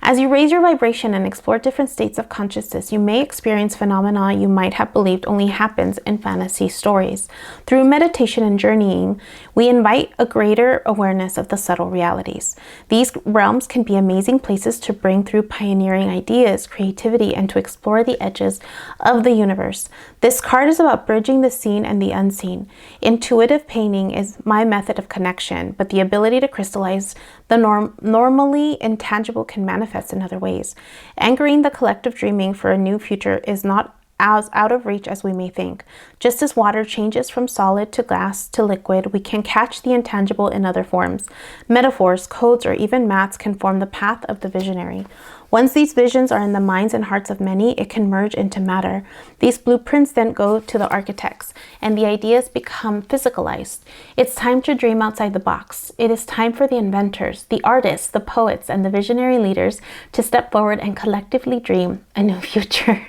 As you raise your vibration and explore different states of consciousness, you may experience phenomena you might have believed only happens in fantasy stories. Through meditation and journeying, we invite a greater awareness of the subtle realities. These realms can be amazing places to bring through pioneering ideas, creativity, and to explore the edges of the universe. This card is about bridging the seen and the unseen. Intuitive painting is my method of connection, but the ability to crystallize the normally intangible can manifest in other ways. Anchoring the collective dreaming for a new future is not as out of reach as we may think. Just as water changes from solid to glass to liquid, we can catch the intangible in other forms. Metaphors, codes, or even maths can form the path of the visionary. Once these visions are in the minds and hearts of many, it can merge into matter. These blueprints then go to the architects, and the ideas become physicalized. It's time to dream outside the box. It is time for the inventors, the artists, the poets, and the visionary leaders to step forward and collectively dream a new future.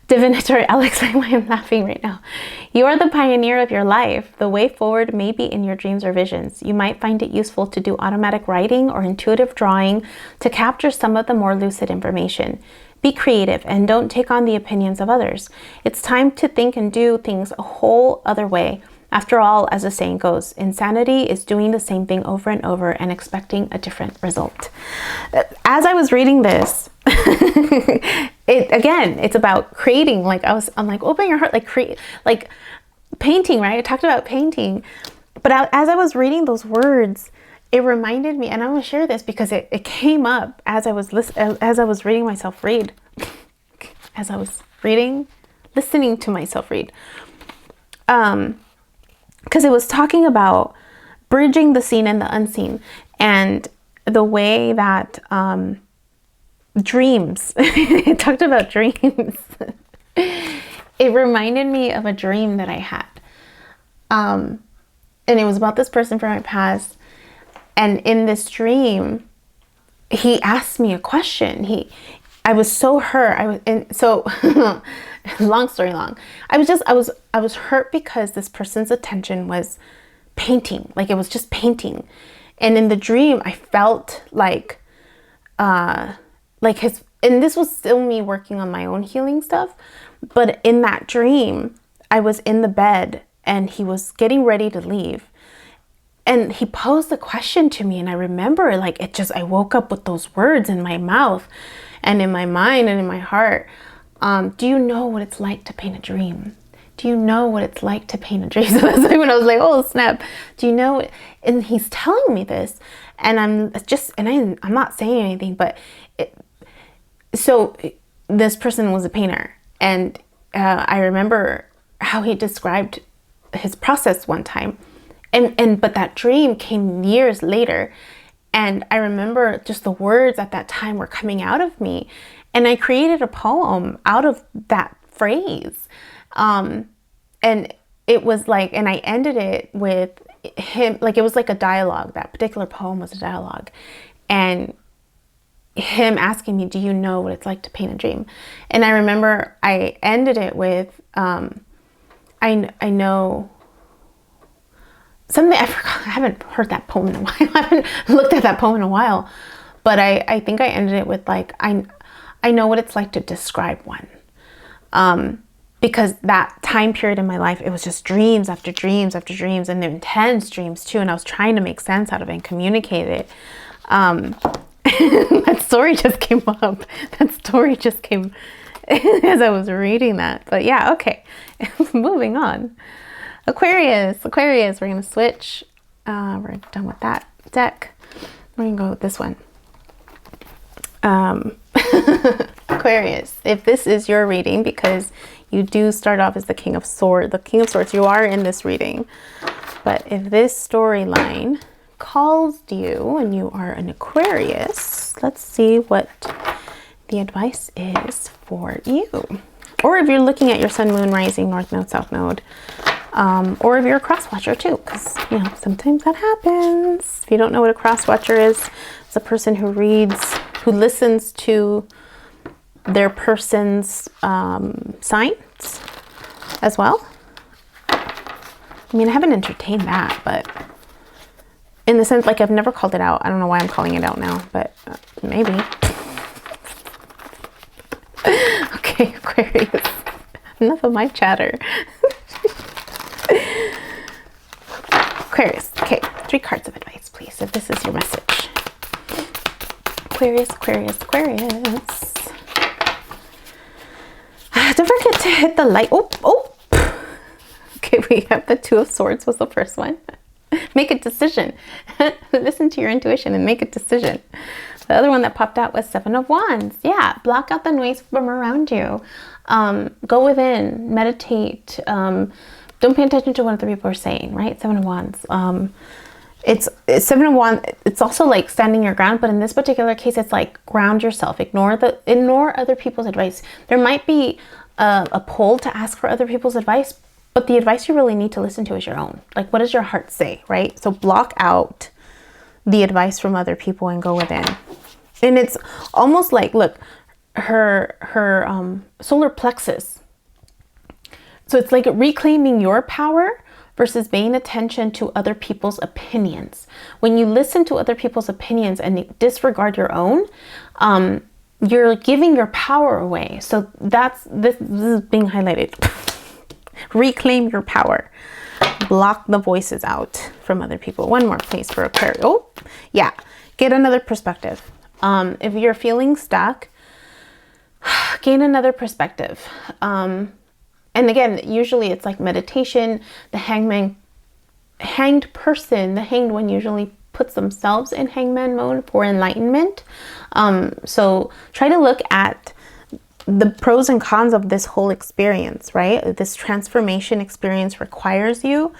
Divinatory Alex, why am I laughing right now? You are the pioneer of your life. The way forward may be in your dreams or visions. You might find it useful to do automatic writing or intuitive drawing to capture some of the more lucid information. Be creative and don't take on the opinions of others. It's time to think and do things a whole other way. After all, as the saying goes, insanity is doing the same thing over and over and expecting a different result. As I was reading this, it's about creating. Like I'm like, open your heart, like create, like painting, right? I talked about painting, but as I was reading those words, it reminded me, and I'm gonna share this because it came up as I was reading myself read, as I was listening to myself read, because it was talking about bridging the seen and the unseen, and the way that dreams, it talked about dreams. It reminded me of a dream that I had. And it was about this person from my past. And in this dream, he asked me a question. I was so hurt. Long story long. I was hurt because this person's attention was painting. Like it was just painting. And in the dream, I felt like and this was still me working on my own healing stuff, but in that dream, I was in the bed and he was getting ready to leave. And he posed a question to me, and I remember I woke up with those words in my mouth and in my mind and in my heart. Do you know what it's like to paint a dream? Do you know what it's like to paint a dream? So that's like when I was like, oh snap. Do you know? And he's telling me this, and I'm not saying anything, but so this person was a painter, and I remember how he described his process one time, but that dream came years later, and I remember just the words at that time were coming out of me, and I created a poem out of that phrase, and it was like, and I ended it with him, like it was like a dialogue. That particular poem was a dialogue, and him asking me, do you know what it's like to paint a dream? And I remember I ended it with, I know something. I forgot. I haven't heard that poem in a while. I haven't looked at that poem in a while, but I think I ended it with like, I know what it's like to describe one. Because that time period in my life, it was just dreams after dreams after dreams, and intense dreams too. And I was trying to make sense out of it and communicate it. That story just came up. That story just came as I was reading that. But yeah, okay. Moving on. Aquarius. We're going to switch. We're done with that deck. We're going to go with this one. Aquarius. If this is your reading, because you do start off as the King of Swords, you are in this reading. But if this storyline calls you and you are an Aquarius, let's see what the advice is for you. Or if you're looking at your sun, moon, rising, north node, south node, or if you're a cross watcher too, because sometimes that happens. If you don't know what a cross watcher is, it's a person who listens to their person's signs as well. I mean, I haven't entertained that, but in the sense, like, I've never called it out. I don't know why I'm calling it out now, but maybe. Okay, Aquarius. Enough of my chatter. Aquarius. Okay, 3 cards of advice, please, if this is your message. Aquarius, Aquarius, Aquarius. Don't forget to hit the like. Oh. Okay, we have the 2 of Swords was the first one. Make a decision. Listen to your intuition and make a decision. The other one that popped out was 7 of Wands. Yeah, block out the noise from around you. Go within, meditate. Don't pay attention to what other people are saying, right? 7 of Wands. It's 7 of Wands. It's also like standing your ground, but in this particular case, it's like ground yourself. Ignore other people's advice. There might be a pull to ask for other people's advice, but the advice you really need to listen to is your own. Like, what does your heart say, right? So block out the advice from other people and go within. And it's almost like, look, her solar plexus. So it's like reclaiming your power versus paying attention to other people's opinions. When you listen to other people's opinions and disregard your own, you're giving your power away. So this is being highlighted. Reclaim your power. Block the voices out from other people. One more, please, for Aquarius. Oh, yeah. Get another perspective. If you're feeling stuck, gain another perspective. And again, usually it's like meditation. The hanged one usually puts themselves in hangman mode for enlightenment. So try to look at the pros and cons of this whole experience, right? This transformation experience requires you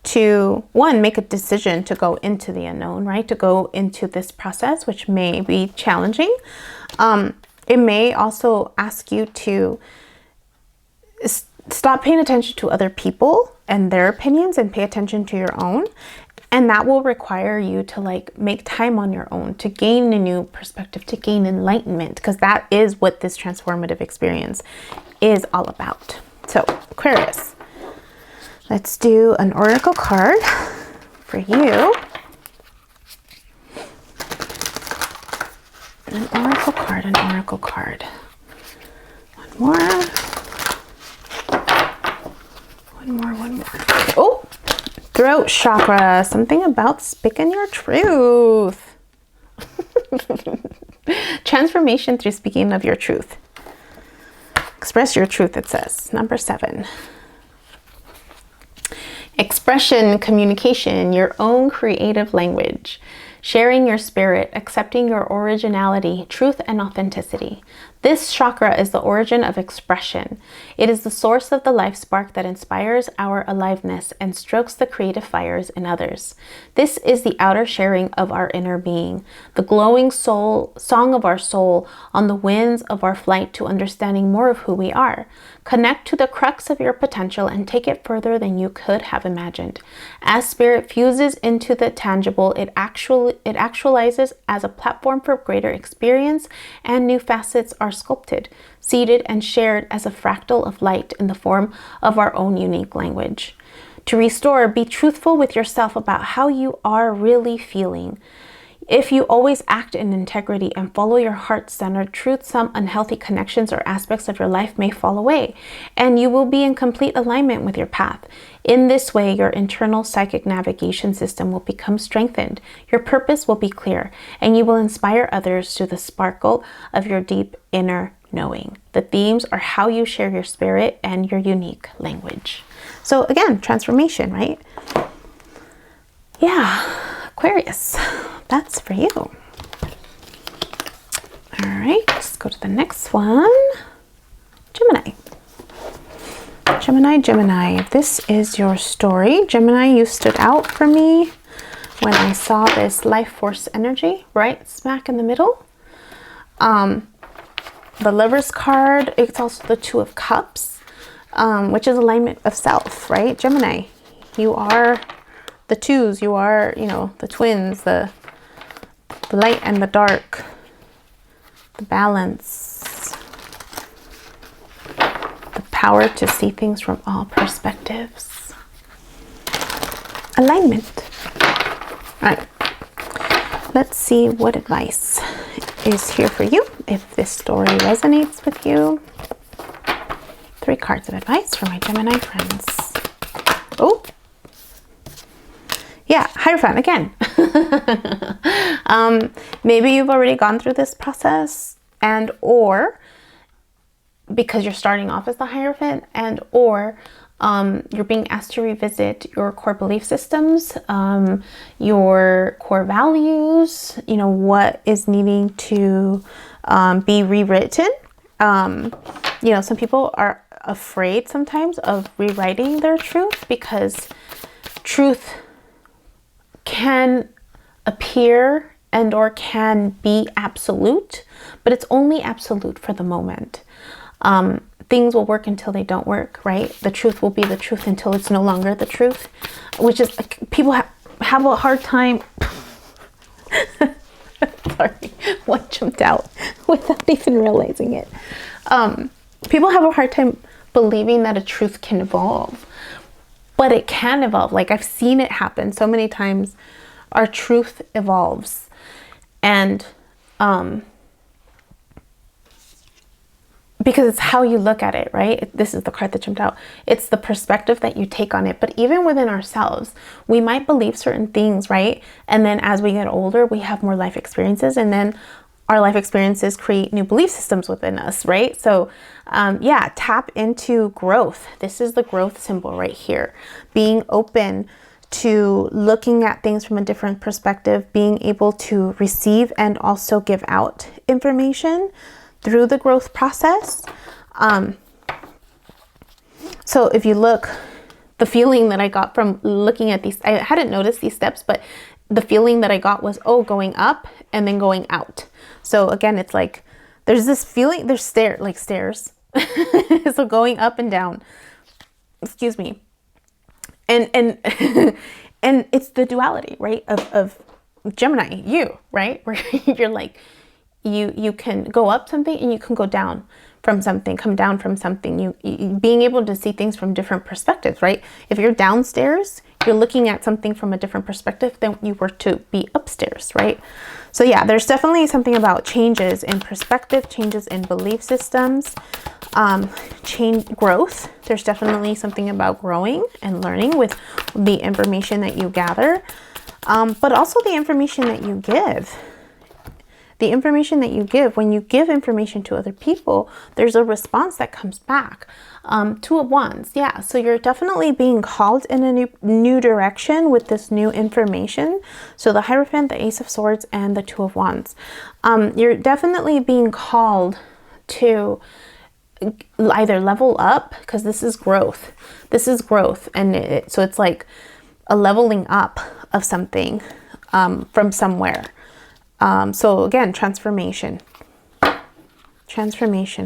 to, one, make a decision to go into the unknown, right? To go into this process, which may be challenging. It may also ask you to stop paying attention to other people and their opinions and pay attention to your own. And that will require you to like make time on your own to gain a new perspective, to gain enlightenment, because that is what this transformative experience is all about. So Aquarius, let's do an oracle card for you. An oracle card, an oracle card. One more. One more. Oh! Throat chakra, something about speaking your truth. Transformation through speaking of your truth. Express your truth, it says. Number 7. Expression, communication, your own creative language. Sharing your spirit, accepting your originality, truth, and authenticity. This chakra is the origin of expression. It is the source of the life spark that inspires our aliveness and strokes the creative fires in others. This is the outer sharing of our inner being, the glowing soul, song of our soul on the winds of our flight to understanding more of who we are. Connect to the crux of your potential and take it further than you could have imagined. As spirit fuses into the tangible, it actualizes as a platform for greater experience, and new facets are sculpted, seeded, and shared as a fractal of light in the form of our own unique language. To restore, be truthful with yourself about how you are really feeling. If you always act in integrity and follow your heart-centered truth, some unhealthy connections or aspects of your life may fall away, and you will be in complete alignment with your path. In this way, your internal psychic navigation system will become strengthened, your purpose will be clear, and you will inspire others through the sparkle of your deep inner knowing. The themes are how you share your spirit and your unique language. So again, transformation, right? Yeah, Aquarius. That's for you. All right, let's go to the next one. Gemini. Gemini, if this is your story, Gemini, you stood out for me when I saw this life force energy right smack in the middle. The Lover's card, it's also the 2 of Cups, which is alignment of self, right? Gemini, you are the twos, you are, the twins, the light and the dark, the balance, the power to see things from all perspectives, alignment. All right, let's see what advice is here for you if this story resonates with you. 3 cards of advice for my Gemini friends. Oh, yeah, Hierophant again. Maybe you've already gone through this process, and or because you're starting off as the Hierophant, and or you're being asked to revisit your core belief systems, your core values, you know, what is needing to be rewritten. You know, some people are afraid sometimes of rewriting their truth because truth can appear and or can be absolute, but it's only absolute for the moment. Things will work until they don't work, right? The truth will be the truth until it's no longer the truth, which is people have a hard time. Sorry, one jumped out without even realizing it. People have a hard time believing that a truth can evolve, but it can evolve. Like, I've seen it happen so many times. Our truth evolves, and because it's how you look at it, right? This is the card that jumped out. It's the perspective that you take on it. But even within ourselves, we might believe certain things, right? And then as we get older, we have more life experiences, and then our life experiences create new belief systems within us, right? So yeah, tap into growth. This is the growth symbol right here. Being open to looking at things from a different perspective, being able to receive and also give out information through the growth process. So if you look, the feeling that I got from looking at these, I hadn't noticed these steps, but the feeling that I got was, oh, going up and then going out. So again, it's like, there's this feeling, there's stairs. So going up and down, excuse me. And and it's the duality, right? Of Gemini, you, right? Where you're like, you can go up something and you can go down from something, come down from something. You being able to see things from different perspectives, right? If you're downstairs, you're looking at something from a different perspective than you were to be upstairs, right? So yeah, there's definitely something about changes in perspective, changes in belief systems, growth. There's definitely something about growing and learning with the information that you gather, but also the information that you give. The information that you give, when you give information to other people, there's a response that comes back. 2 of Wands, yeah. So you're definitely being called in a new direction with this new information. So the Hierophant, the Ace of Swords, and the 2 of Wands. You're definitely being called to either level up, because this is growth. This is growth, and so it's like a leveling up of something from somewhere. So again, transformation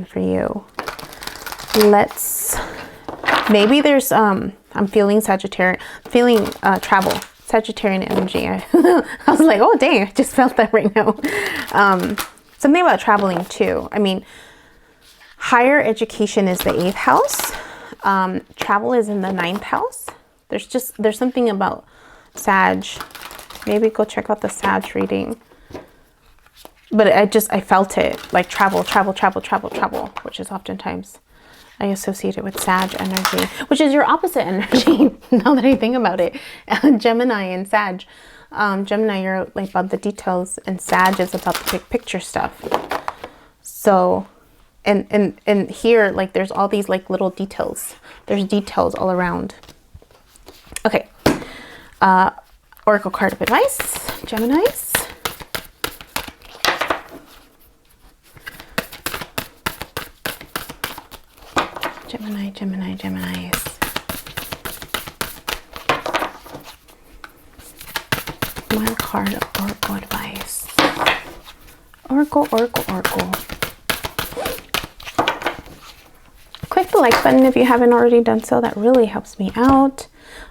for you. Maybe there's, I'm feeling Sagittarian, travel, Sagittarian energy. I was like, oh dang, I just felt that right now. Something about traveling too. I mean, higher education is the 8th house. Travel is in the 9th house. There's something about Sag. Maybe go check out the Sag reading. But I felt it, like travel, which is oftentimes I associate it with Sag energy, which is your opposite energy. Now that I think about it, Gemini and Sag. Gemini, you're like about the details, and Sag is about the big picture stuff. So, and here, like, there's all these like little details. There's details all around. Okay. Oracle card of advice, Geminis. Geminis. One card of Oracle advice. Oracle. Click the like button if you haven't already done so. That really helps me out.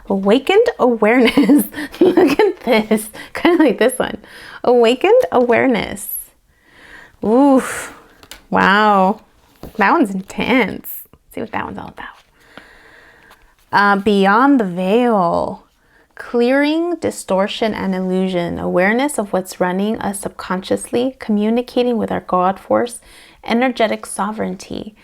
Awakened awareness. Look at this. Kind of like this one. Awakened awareness. Oof. Wow. That one's intense. See what that one's all about. Beyond the veil. clearing distortion and illusion, awareness of what's running us subconsciously, communicating with our God force, energetic sovereignty,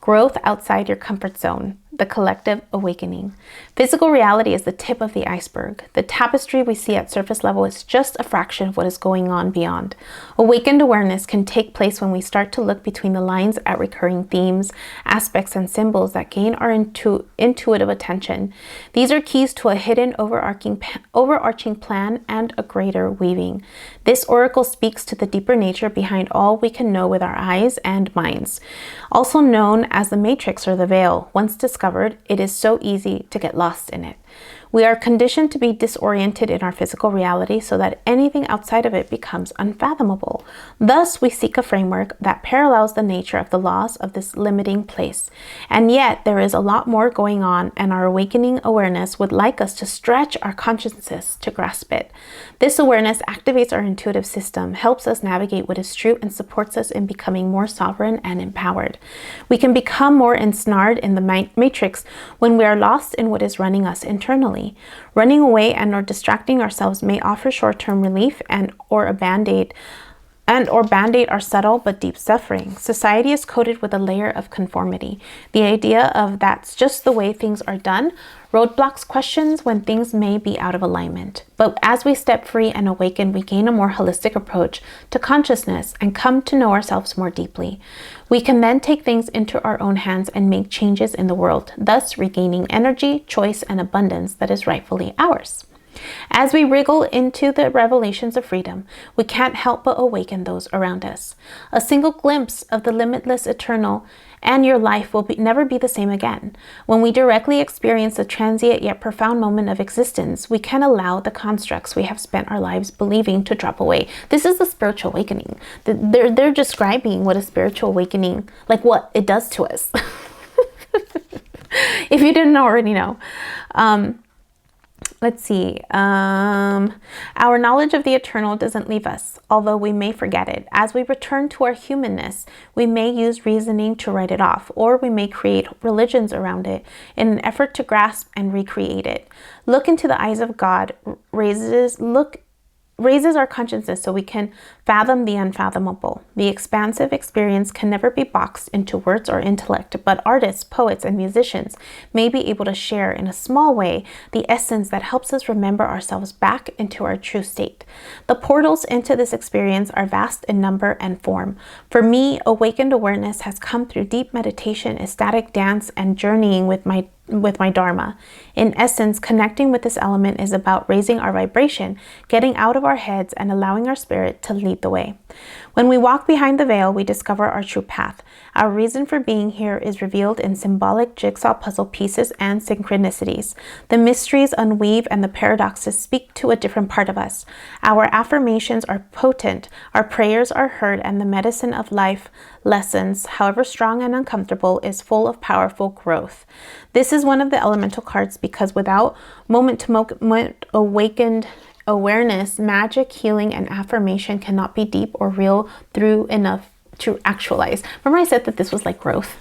growth outside your comfort zone, the collective awakening. Physical reality is the tip of the iceberg. The tapestry we see at surface level is just a fraction of what is going on beyond. Awakened awareness can take place when we start to look between the lines at recurring themes, aspects, and symbols that gain our intuitive attention. These are keys to a hidden overarching plan and a greater weaving. This oracle speaks to the deeper nature behind all we can know with our eyes and minds. Also known as the matrix or the veil, once discovered, it is so easy to get lost in it. We are conditioned to be disoriented in our physical reality so that anything outside of it becomes unfathomable. Thus, we seek a framework that parallels the nature of the laws of this limiting place. And yet, there is a lot more going on, and our awakening awareness would like us to stretch our consciousness to grasp it. This awareness activates our intuitive system, helps us navigate what is true, and supports us in becoming more sovereign and empowered. We can become more ensnared in the matrix when we are lost in what is running us internally. Running away and or distracting ourselves may offer short-term relief or band-aid our subtle but deep suffering. Society is coated with a layer of conformity. The idea of that's just the way things are done roadblocks questions when things may be out of alignment. But as we step free and awaken, we gain a more holistic approach to consciousness and come to know ourselves more deeply. We can then take things into our own hands and make changes in the world, thus regaining energy, choice, and abundance that is rightfully ours. As we wriggle into the revelations of freedom, we can't help but awaken those around us. A single glimpse of the limitless eternal and your life will never be the same again. When we directly experience a transient yet profound moment of existence, we can allow the constructs we have spent our lives believing to drop away. This is the spiritual awakening. They're describing what a spiritual awakening, like what it does to us. If you didn't already know. Let's see. Our knowledge of the eternal doesn't leave us, although we may forget it. As we return to our humanness, we may use reasoning to write it off, or we may create religions around it in an effort to grasp and recreate it. Look into the eyes of God raises our consciousness so we can fathom the unfathomable. The expansive experience can never be boxed into words or intellect, but artists, poets, and musicians may be able to share in a small way the essence that helps us remember ourselves back into our true state. The portals into this experience are vast in number and form. For me, awakened awareness has come through deep meditation, ecstatic dance, and journeying with my Dharma. In essence, connecting with this element is about raising our vibration, getting out of our heads, and allowing our spirit to lead the way. When we walk behind the veil, we discover our true path. Our reason for being here is revealed in symbolic jigsaw puzzle pieces and synchronicities. The mysteries unweave and the paradoxes speak to a different part of us. Our affirmations are potent, our prayers are heard, and the medicine of life lessons, however strong and uncomfortable, is full of powerful growth. This is one of the elemental cards because without moment-to-moment awakened awareness, magic, healing, and affirmation cannot be deep or real through enough to actualize. Remember I said that this was like growth?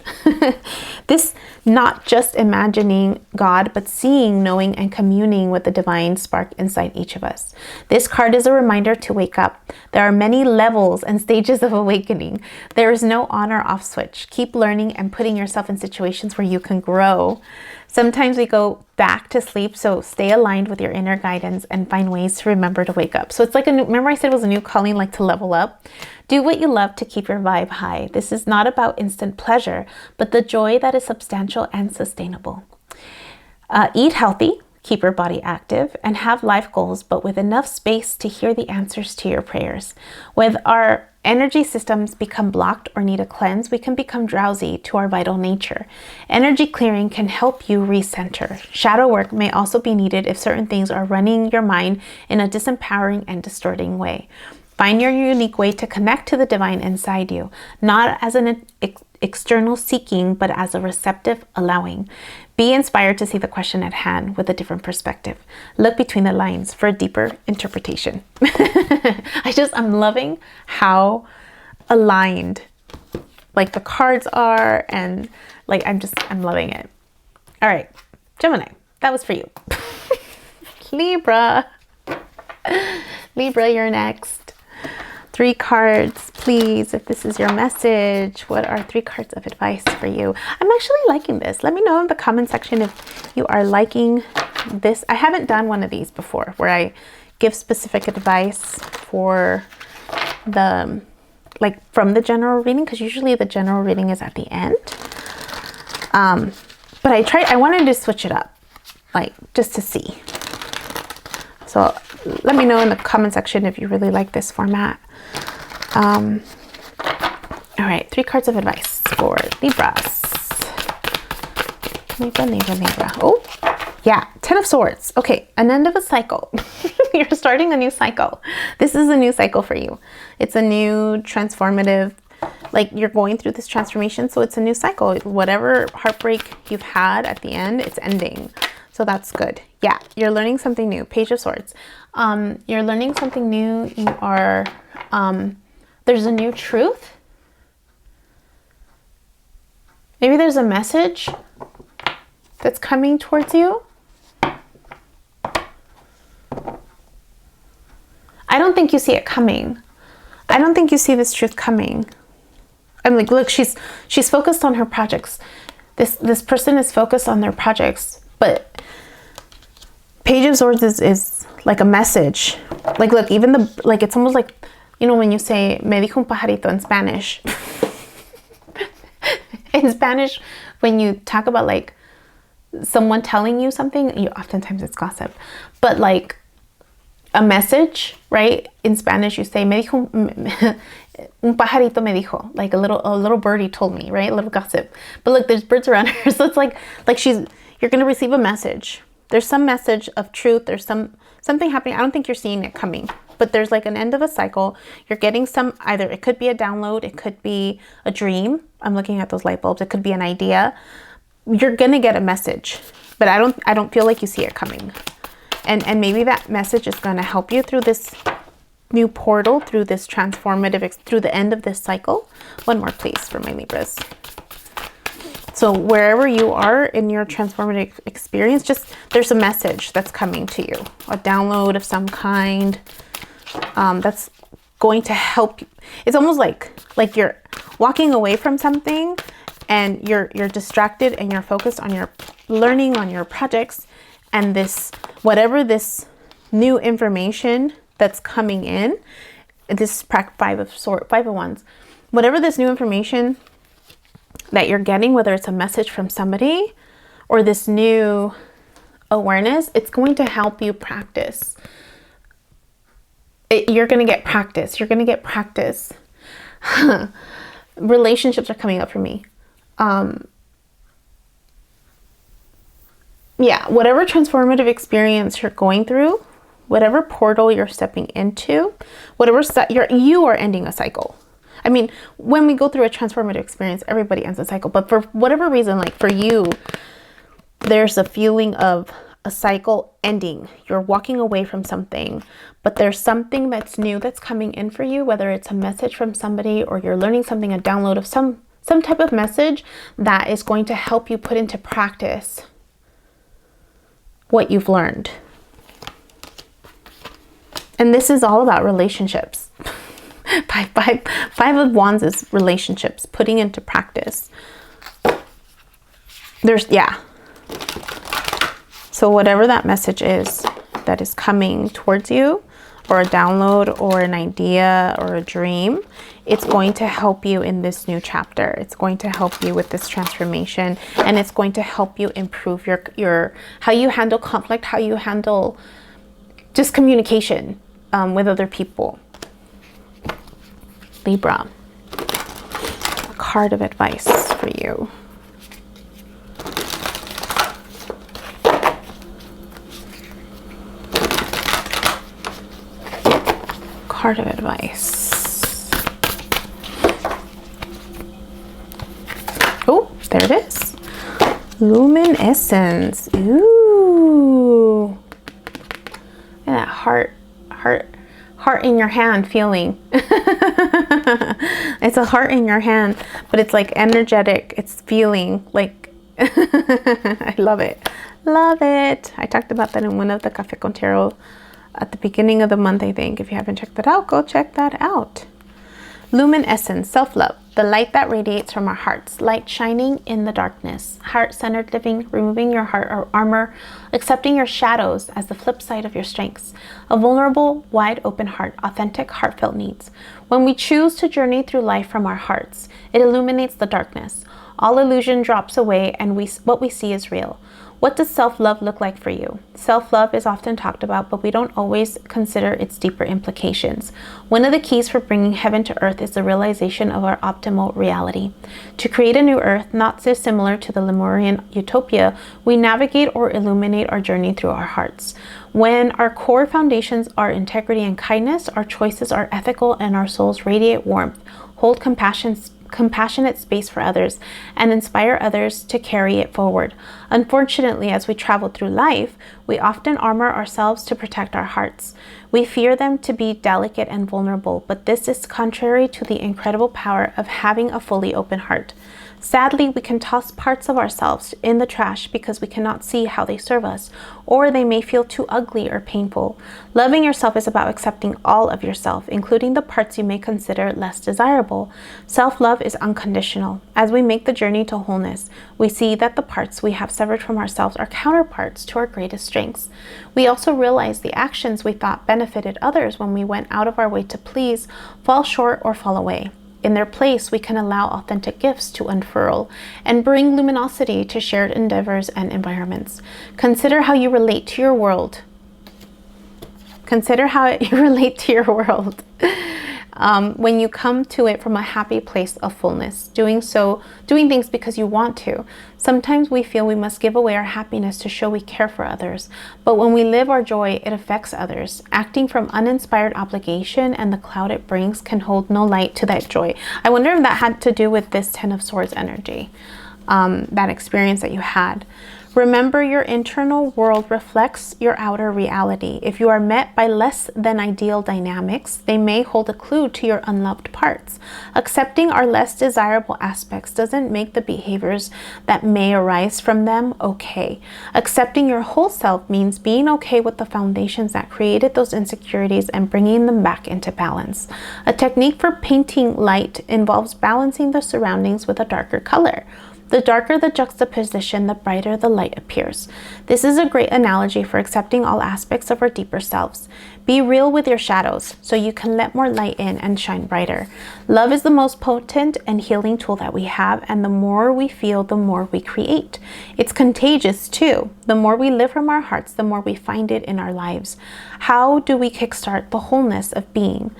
This not just imagining God, but seeing, knowing, and communing with the divine spark inside each of us. This card is a reminder to wake up. There are many levels and stages of awakening. There is no on or off switch. Keep learning and putting yourself in situations where you can grow. Sometimes we go back to sleep, so stay aligned with your inner guidance and find ways to remember to wake up. So it's like remember I said it was a new calling, like to level up? Do what you love to keep your vibe high. This is not about instant pleasure, but the joy that is substantial and sustainable. Eat healthy, keep your body active, and have life goals, but with enough space to hear the answers to your prayers. With our energy systems become blocked or need a cleanse, we can become drowsy to our vital nature. Energy clearing can help you recenter. Shadow work may also be needed if certain things are running your mind in a disempowering and distorting way. Find your unique way to connect to the divine inside you, not as an external seeking, but as a receptive allowing. Be inspired to see the question at hand with a different perspective. Look between the lines for a deeper interpretation. I'm loving how aligned like the cards are, and like I'm loving it. All right, Gemini, that was for you. Libra. Libra, you're next. 3 cards, please, if this is your message. What are 3 cards of advice for you? I'm actually liking this. Let me know in the comment section if you are liking this. I haven't done one of these before where I give specific advice for the, like, from the general reading, because usually the general reading is at the end. But I wanted to switch it up, like, just to see. So let me know in the comment section if you really like this format. All right, 3 cards of advice for Libras. Libra. Oh, yeah, 10 of Swords. Okay, an end of a cycle. You're starting a new cycle. This is a new cycle for you. It's a new transformative, like, you're going through this transformation, so it's a new cycle. Whatever heartbreak you've had at the end, it's ending. So that's good. Yeah, you're learning something new. Page of Swords. You're learning something new. You are, there's a new truth. Maybe there's a message that's coming towards you. I don't think you see it coming. I don't think you see this truth coming. I'm like, look, she's focused on her projects. This person is focused on their projects, but Page of Swords is like a message. Like, look, even the, like, it's almost like, you know, when you say, me dijo un pajarito in Spanish. In Spanish, when you talk about, like, someone telling you something, oftentimes it's gossip. But, like, a message, right? In Spanish, you say, me dijo, un pajarito me dijo. Like, a little birdie told me, right? A little gossip. But look, there's birds around her. So it's like you're going to receive a message. There's some message of truth. There's something happening. I don't think you're seeing it coming, but there's like an end of a cycle. You're getting either it could be a download, it could be a dream. I'm looking at those light bulbs. It could be an idea. You're going to get a message, but I don't feel like you see it coming. And maybe that message is going to help you through this new portal, through this transformative, through the end of this cycle. One more, please, for my Libras. So wherever you are in your transformative experience, just there's a message that's coming to you, a download of some kind that's going to help you. It's almost like you're walking away from something and you're distracted and you're focused on your learning, on your projects, and this, whatever this new information that's coming in, this is 5 of Wands, whatever this new information that you're getting, whether it's a message from somebody or this new awareness, it's going to help you practice. You're going to get practice. You're going to get practice. Relationships are coming up for me. Yeah, whatever transformative experience you're going through, whatever portal you're stepping into, whatever you are ending a cycle. I mean, when we go through a transformative experience, everybody ends a cycle. But for whatever reason, like for you, there's a feeling of a cycle ending. You're walking away from something, but there's something that's new that's coming in for you, whether it's a message from somebody or you're learning something, a download of some type of message that is going to help you put into practice what you've learned. And this is all about relationships. Five of Wands is relationships, putting into practice. So whatever that message is that is coming towards you, or a download or an idea or a dream, it's going to help you in this new chapter. It's going to help you with this transformation, and it's going to help you improve your how you handle conflict, how you handle just communication with other people. Libra, a card of advice for you. Card of advice. Oh, there it is. Luminescence. Ooh. And that heart in your hand feeling. It's a heart in your hand, but it's like energetic. It's feeling like, I love it. Love it. I talked about that in one of the Café con Tarot at the beginning of the month, I think. If you haven't checked that out, go check that out. Luminescence, self-love, the light that radiates from our hearts, light shining in the darkness, heart-centered living, removing your heart or armor, accepting your shadows as the flip side of your strengths, a vulnerable, wide open heart, authentic, heartfelt needs. When we choose to journey through life from our hearts, it illuminates the darkness. All illusion drops away and what we see is real. What does self-love look like for you? Self-love is often talked about, but we don't always consider its deeper implications. One of the keys for bringing heaven to earth is the realization of our optimal reality. To create a new earth, not so similar to the Lemurian utopia, we navigate or illuminate our journey through our hearts. When our core foundations are integrity and kindness, our choices are ethical and our souls radiate warmth, hold compassionate space for others, and inspire others to carry it forward. Unfortunately, as we travel through life, we often armor ourselves to protect our hearts. We fear them to be delicate and vulnerable, but this is contrary to the incredible power of having a fully open heart. Sadly, we can toss parts of ourselves in the trash because we cannot see how they serve us, or they may feel too ugly or painful. Loving yourself is about accepting all of yourself, including the parts you may consider less desirable. Self-love is unconditional. As we make the journey to wholeness, we see that the parts we have severed from ourselves are counterparts to our greatest strengths. We also realize the actions we thought benefited others when we went out of our way to please fall short or fall away. In their place, we can allow authentic gifts to unfurl and bring luminosity to shared endeavors and environments. Consider how you relate to your world. Consider how you relate to your world when you come to it from a happy place of fullness, doing things because you want to. Sometimes we feel we must give away our happiness to show we care for others, but when we live our joy, it affects others. Acting from uninspired obligation and the cloud it brings can hold no light to that joy. I wonder if that had to do with this Ten of Swords energy, that experience that you had. Remember, your internal world reflects your outer reality. If you are met by less than ideal dynamics, they may hold a clue to your unloved parts. Accepting our less desirable aspects doesn't make the behaviors that may arise from them okay. Accepting your whole self means being okay with the foundations that created those insecurities and bringing them back into balance. A technique for painting light involves balancing the surroundings with a darker color. The darker the juxtaposition, the brighter the light appears. This is a great analogy for accepting all aspects of our deeper selves. Be real with your shadows so you can let more light in and shine brighter. Love is the most potent and healing tool that we have, and the more we feel, the more we create. It's contagious too. The more we live from our hearts, the more we find it in our lives. How do we kickstart the wholeness of being?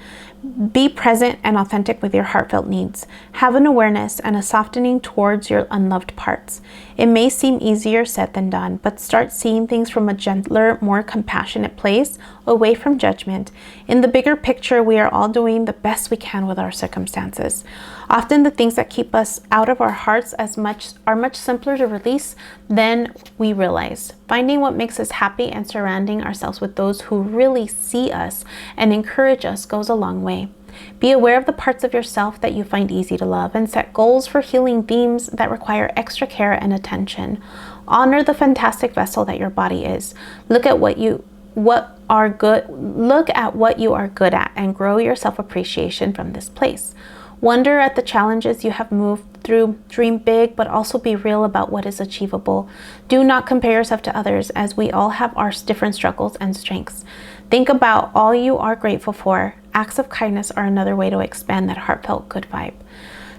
Be present and authentic with your heartfelt needs. Have an awareness and a softening towards your unloved parts. It may seem easier said than done, but start seeing things from a gentler, more compassionate place, away from judgment. In the bigger picture, we are all doing the best we can with our circumstances. Often the things that keep us out of our hearts are much simpler to release than we realize. Finding what makes us happy and surrounding ourselves with those who really see us and encourage us goes a long way. Be aware of the parts of yourself that you find easy to love and set goals for healing themes that require extra care and attention. Honor the fantastic vessel that your body is. Look at what you are good at and grow your self-appreciation from this place. Wonder at the challenges you have moved through. Dream big, but also be real about what is achievable. Do not compare yourself to others, as we all have our different struggles and strengths. Think about all you are grateful for. Acts of kindness are another way to expand that heartfelt good vibe.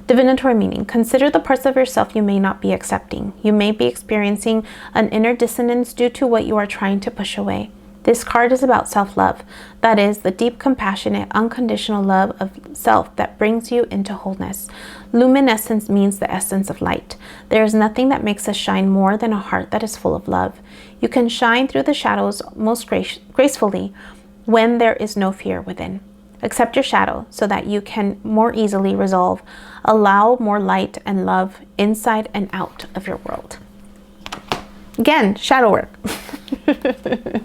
Divinatory meaning. Consider the parts of yourself you may not be accepting. You may be experiencing an inner dissonance due to what you are trying to push away. This card is about self-love. That is, the deep, compassionate, unconditional love of self that brings you into wholeness. Luminescence means the essence of light. There is nothing that makes us shine more than a heart that is full of love. You can shine through the shadows most gracefully when there is no fear within. Accept your shadow so that you can more easily resolve. Allow more light and love inside and out of your world. Again, shadow work.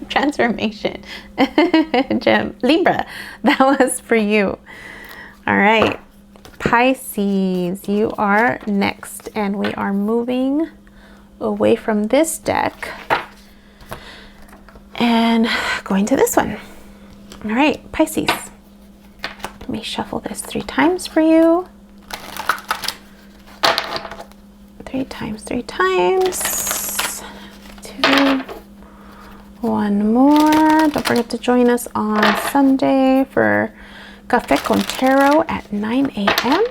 Transformation. Gem. Libra, that was for you. All right. Pisces, you are next. And we are moving away from this deck going to this one. All right, Pisces. Let me shuffle this 3 times for you. 3 times, 3 times. 2. 1 more. Don't forget to join us on Sunday for Café con Tarot at 9 a.m.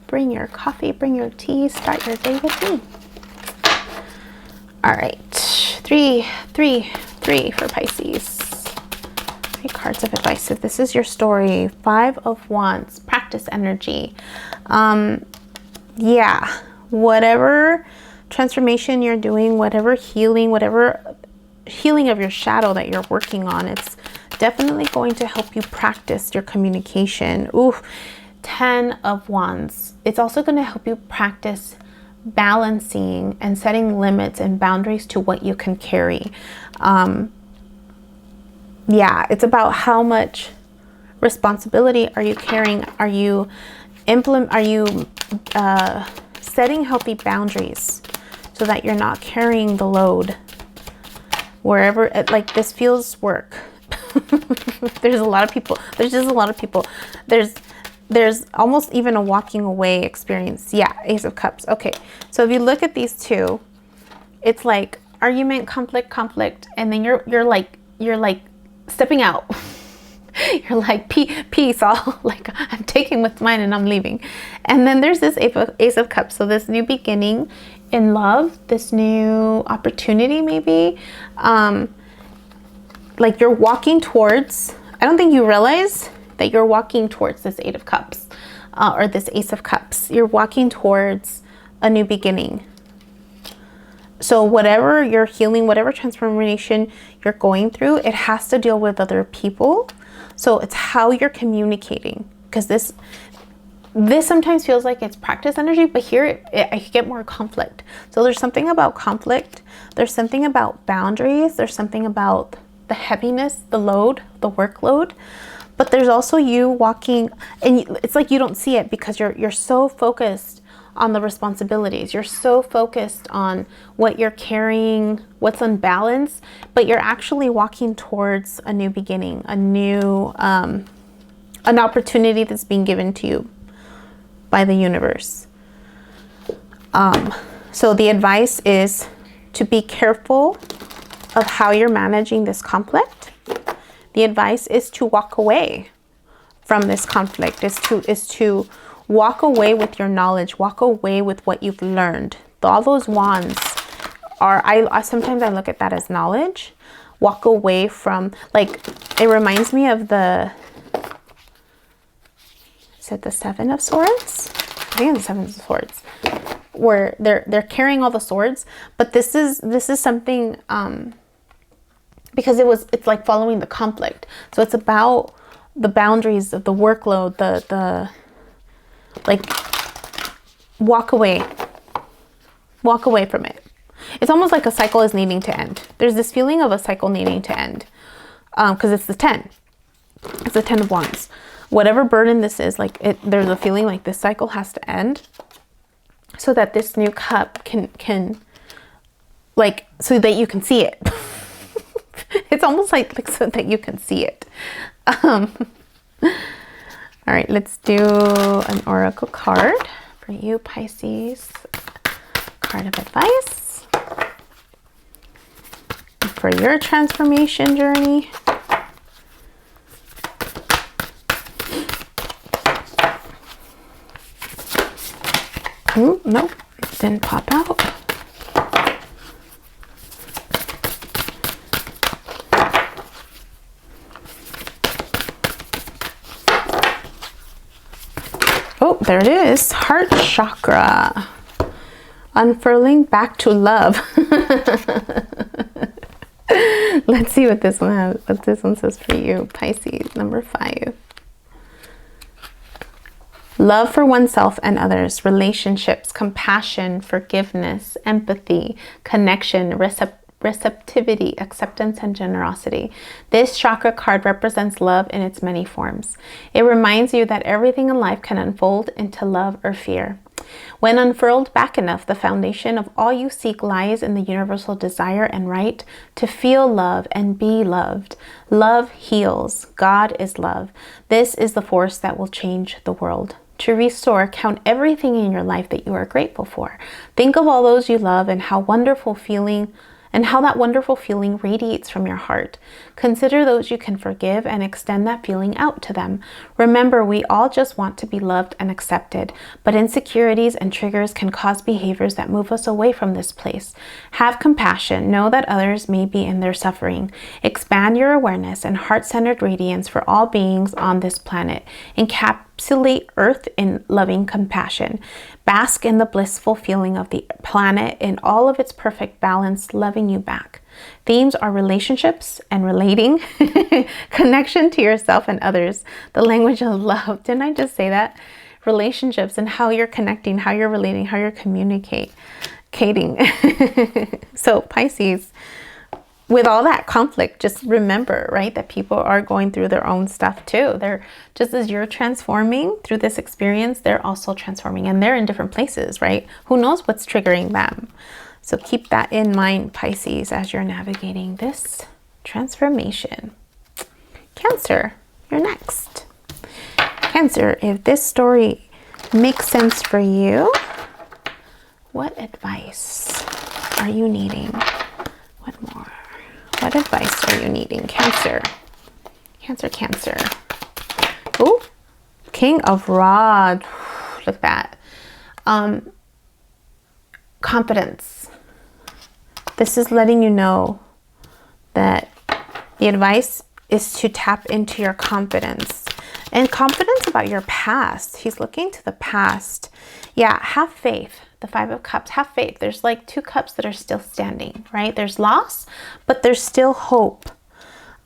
Bring your coffee, bring your tea, start your day with me. All right, 3 for Pisces. 3 cards of advice. If this is your story, 5 of Wands, practice energy. Yeah, whatever transformation you're doing, whatever healing of your shadow that you're working on, it's definitely going to help you practice your communication. Ooh, 10 of Wands. It's also going to help you practice balancing and setting limits and boundaries to what you can carry. Yeah, it's about how much responsibility are you carrying? Are you setting healthy boundaries so that you're not carrying the load wherever like this feels work. There's a lot of people. There's just a lot of people. There's almost even a walking away experience. Yeah, Ace of Cups. Okay, so if you look at these two, it's like argument, conflict, and then you're like stepping out. You're like, peace, all like I'm taking what's mine and I'm leaving. And then there's this Ace of Cups. So this new beginning in love, this new opportunity maybe, like you're walking towards, I don't think you realize that you're walking towards this Eight of Cups or this Ace of Cups. You're walking towards a new beginning. So whatever you're healing, whatever transformation you're going through, it has to deal with other people. So it's how you're communicating, because this sometimes feels like it's practice energy, but here I get more conflict. So there's something about conflict. There's something about boundaries. There's something about the heaviness, the load, the workload. But there's also you walking, and it's like you don't see it because you're so focused on the responsibilities. You're so focused on what you're carrying, what's unbalanced, but you're actually walking towards a new beginning, a new, an opportunity that's being given to you by the universe. So the advice is to be careful of how you're managing this conflict. The advice is to walk away from this conflict, is to walk away with your knowledge, walk away with what you've learned. All those wands are, sometimes I look at that as knowledge. Walk away from, like, it reminds me of is it the Seven of Swords? I think it's the Seven of Swords, where they're carrying all the swords, but this is something, because it's like following the conflict. So it's about the boundaries of the workload, the like walk away from it. It's almost like a cycle is needing to end. There's this feeling of a cycle needing to end, because it's the 10. It's the 10 of Wands. Whatever burden this is, like there's a feeling like this cycle has to end, so that this new cup can like, so that you can see it. It's almost like so that you can see it. All right, let's do an oracle card for you, Pisces. Card of advice for your transformation journey. Ooh, nope, didn't pop out. Oh, there it is. Heart chakra. Unfurling back to love. Let's see what this one says for you, Pisces, number 5. Love for oneself and others, relationships, compassion, forgiveness, empathy, connection, receptivity, acceptance, and generosity. This chakra card represents love in its many forms. It reminds you that everything in life can unfold into love or fear. When unfurled back enough, the foundation of all you seek lies in the universal desire and right to feel love and be loved. Love heals. God is love. This is the force that will change the world. To restore, count everything in your life that you are grateful for. Think of all those you love and how that wonderful feeling radiates from your heart. Consider those you can forgive and extend that feeling out to them. Remember, we all just want to be loved and accepted, but insecurities and triggers can cause behaviors that move us away from this place. Have compassion. Know that others may be in their suffering. Expand your awareness and heart-centered radiance for all beings on this planet. Encapsulate Earth in loving compassion. Bask in the blissful feeling of the planet in all of its perfect balance, loving you back. Themes are relationships and relating, connection to yourself and others, the language of love. Didn't I just say that? Relationships and how you're connecting, how you're relating, how you're communicating. So Pisces, with all that conflict, just remember, right, that people are going through their own stuff too. They're just as you're transforming through this experience, they're also transforming, and they're in different places, right? Who knows what's triggering them? So keep that in mind, Pisces, as you're navigating this transformation. Cancer, you're next. Cancer, if this story makes sense for you, what advice are you needing? What more? What advice are you needing? Cancer. Cancer. Ooh, King of Rods. Look at that. Confidence. This is letting you know that the advice is to tap into your confidence. And confidence about your past. He's looking to the past. Yeah, have faith. The Five of Cups, have faith. There's like 2 cups that are still standing, right? There's loss, but there's still hope.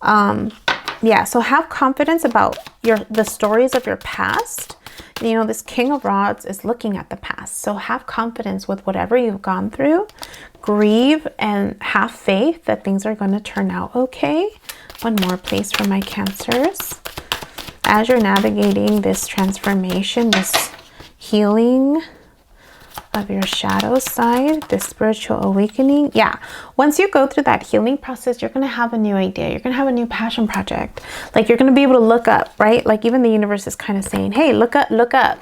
Yeah, so have confidence about the stories of your past. You know, this King of Rods is looking at the past. So have confidence with whatever you've gone through. Grieve and have faith that things are going to turn out okay. One more, please, for my Cancers. As you're navigating this transformation, this healing of your shadow side, the spiritual awakening. Yeah, once you go through that healing process, you're going to have a new idea. You're going to have a new passion project. Like, you're going to be able to look up, right? Like, even the universe is kind of saying, hey, look up, look up.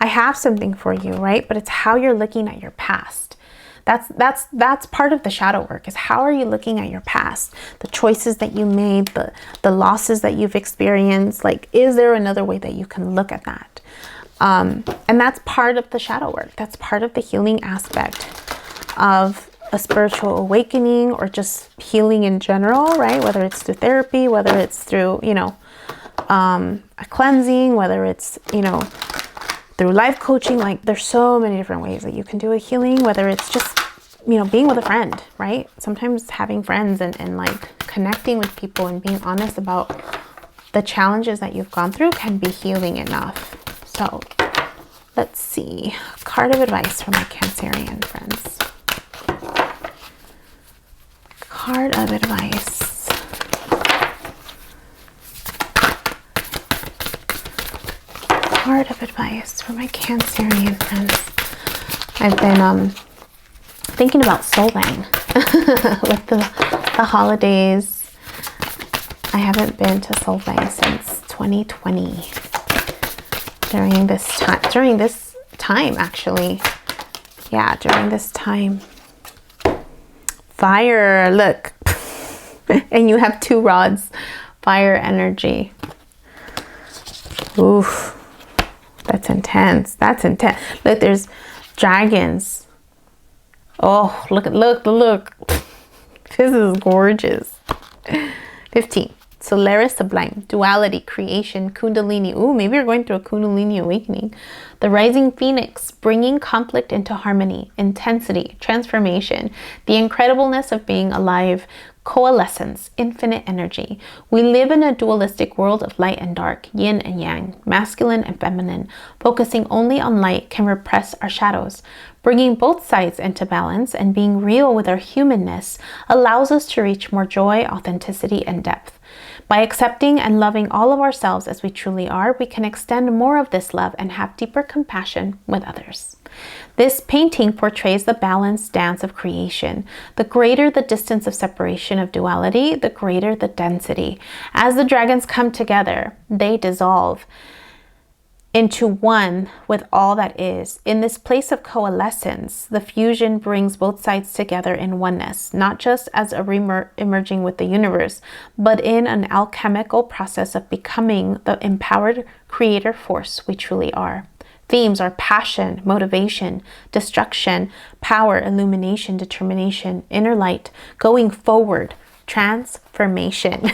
I have something for you, right? But it's how you're looking at your past. That's part of the shadow work, is how are you looking at your past? The choices that you made, the losses that you've experienced. Like, is there another way that you can look at that? And that's part of the shadow work. That's part of the healing aspect of a spiritual awakening, or just healing in general, right? Whether it's through therapy, whether it's through, you know, a cleansing, whether it's, you know, through life coaching. Like, there's so many different ways that you can do a healing, whether it's just, you know, being with a friend, right? Sometimes having friends and like connecting with people and being honest about the challenges that you've gone through can be healing enough. So let's see, card of advice for my Cancerian friends. Card of advice. Card of advice for my Cancerian friends. I've been thinking about soulbang with the holidays. I haven't been to soulbang since 2020. During this time, actually. Yeah, during this time. Fire, look. And you have 2 rods. Fire energy. Oof. That's intense. That's intense. Look, there's dragons. Oh, look. This is gorgeous. 15. Solaris, sublime, duality, creation, kundalini. Ooh, maybe you're going through a kundalini awakening. The rising phoenix, bringing conflict into harmony, intensity, transformation, the incredibleness of being alive, Coalescence, infinite energy. We live in a dualistic world of light and dark, yin and yang, masculine and feminine. Focusing only on light can repress our shadows. Bringing both sides into balance and being real with our humanness allows us to reach more joy, authenticity, and depth. By accepting and loving all of ourselves as we truly are, we can extend more of this love and have deeper compassion with others. This painting portrays the balanced dance of creation. The greater the distance of separation of duality, the greater the density. As the dragons come together, they dissolve into one with all that is. In this place of coalescence, the fusion brings both sides together in oneness, not just as a emerging with the universe, but in an alchemical process of becoming the empowered creator force we truly are. Themes are passion, motivation, destruction, power, illumination, determination, inner light, going forward, transformation.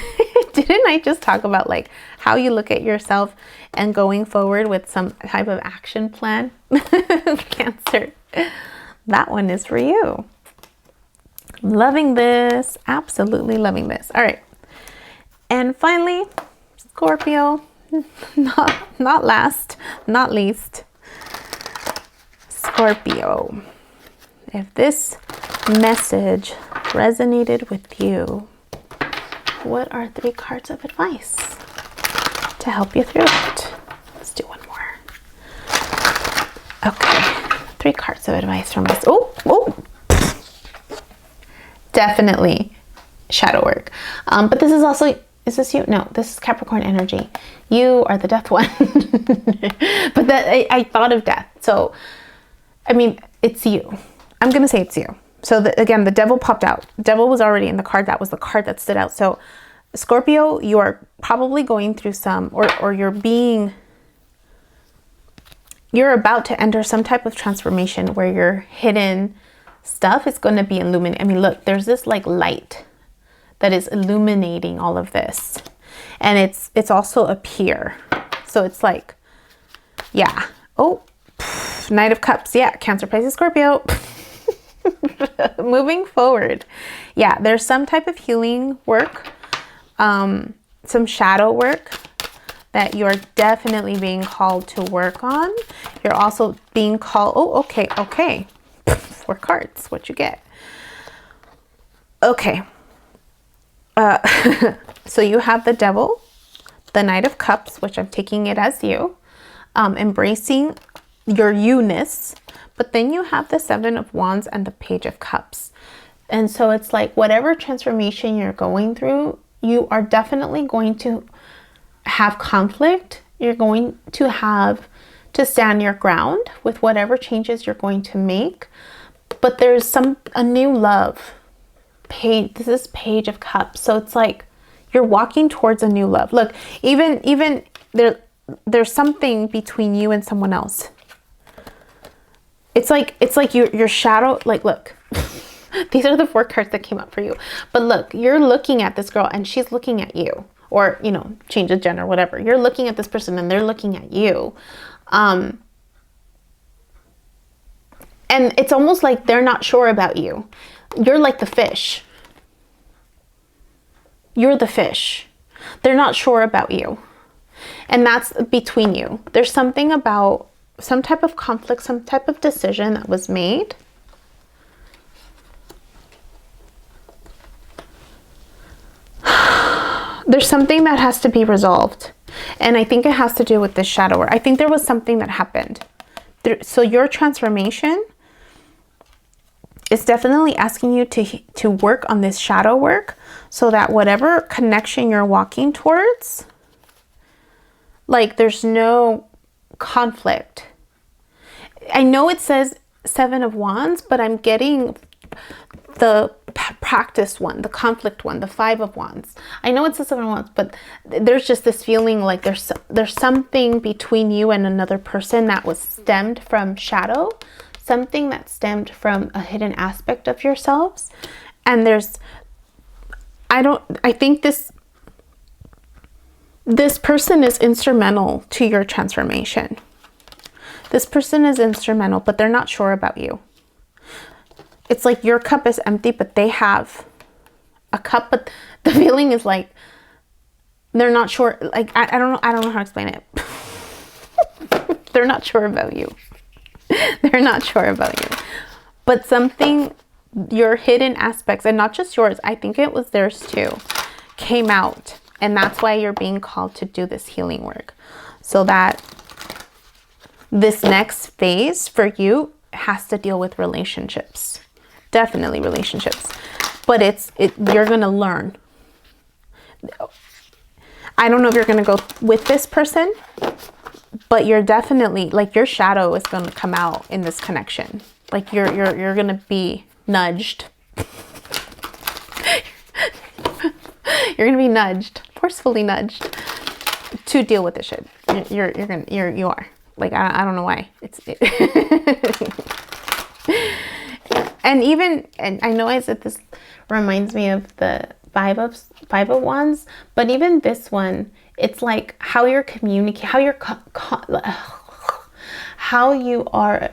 Didn't I just talk about like how you look at yourself and going forward with some type of action plan? Cancer, that one is for you. Loving this, absolutely loving this. All right, and finally, Scorpio. Not last, not least, Scorpio. If this message resonated with you, what are 3 cards of advice to help you through it? Let's do one more. Okay, 3 cards of advice from us. Oh, definitely shadow work. But this is also, is this you? No, this is Capricorn energy. You are the death one. But that I thought of death. So, I mean, it's you. I'm going to say it's you. So again, the devil popped out. Devil was already in the card. That was the card that stood out. So Scorpio, you are probably going through some, or you're about to enter some type of transformation where your hidden stuff is going to be illuminated. I mean, look, there's this like light that is illuminating all of this. And it's also up here. So it's like, yeah. Oh, Knight of Cups. Yeah, Cancer, Pisces, Scorpio. Moving forward. Yeah, there's some type of healing work, some shadow work that you're definitely being called to work on. You're also being called, oh, okay. 4 cards, what you get. Okay. So you have the devil, the Knight of Cups, which I'm taking it as you, embracing your you-ness, but then you have the 7 of Wands and the Page of Cups. And so it's like whatever transformation you're going through, you are definitely going to have conflict. You're going to have to stand your ground with whatever changes you're going to make. But there's a new love. This is Page of Cups. So it's like you're walking towards a new love. Look, even there's something between you and someone else. It's like your shadow, like, look, these are the 4 cards that came up for you. But look, you're looking at this girl and she's looking at you, or, you know, change of gender, whatever. You're looking at this person and they're looking at you. And it's almost like they're not sure about you. You're like the fish. You're the fish. They're not sure about you. And that's between you. There's something about some type of conflict, some type of decision that was made. There's something that has to be resolved. And I think it has to do with this shadow work. I think there was something that happened. So your transformation is definitely asking you to work on this shadow work so that whatever connection you're walking towards, like, there's no conflict. I know it says 7 of Wands, but I'm getting the practice one, the conflict one, the 5 of Wands. I know it's the 7 of Wands, but there's just this feeling like there's something between you and another person that was stemmed from shadow, something that stemmed from a hidden aspect of yourselves. And I think this person is instrumental to your transformation. This person is instrumental, but they're not sure about you. It's like your cup is empty, but they have a cup, but the feeling is like they're not sure. Like, I don't know how to explain it. They're not sure about you. They're not sure about you. But something, your hidden aspects, and not just yours, I think it was theirs too, came out. And that's why you're being called to do this healing work. So that this next phase for you has to deal with relationships. Definitely relationships. But you're going to learn. I don't know if you're going to go with this person, but you're definitely, like, your shadow is going to come out in this connection. Like, you're going to be nudged. You're going to be nudged, forcefully nudged to deal with this shit. You are. Like, I don't know why. And I know I said this reminds me of the five of wands, but even this one, it's like how you're communicating, how you are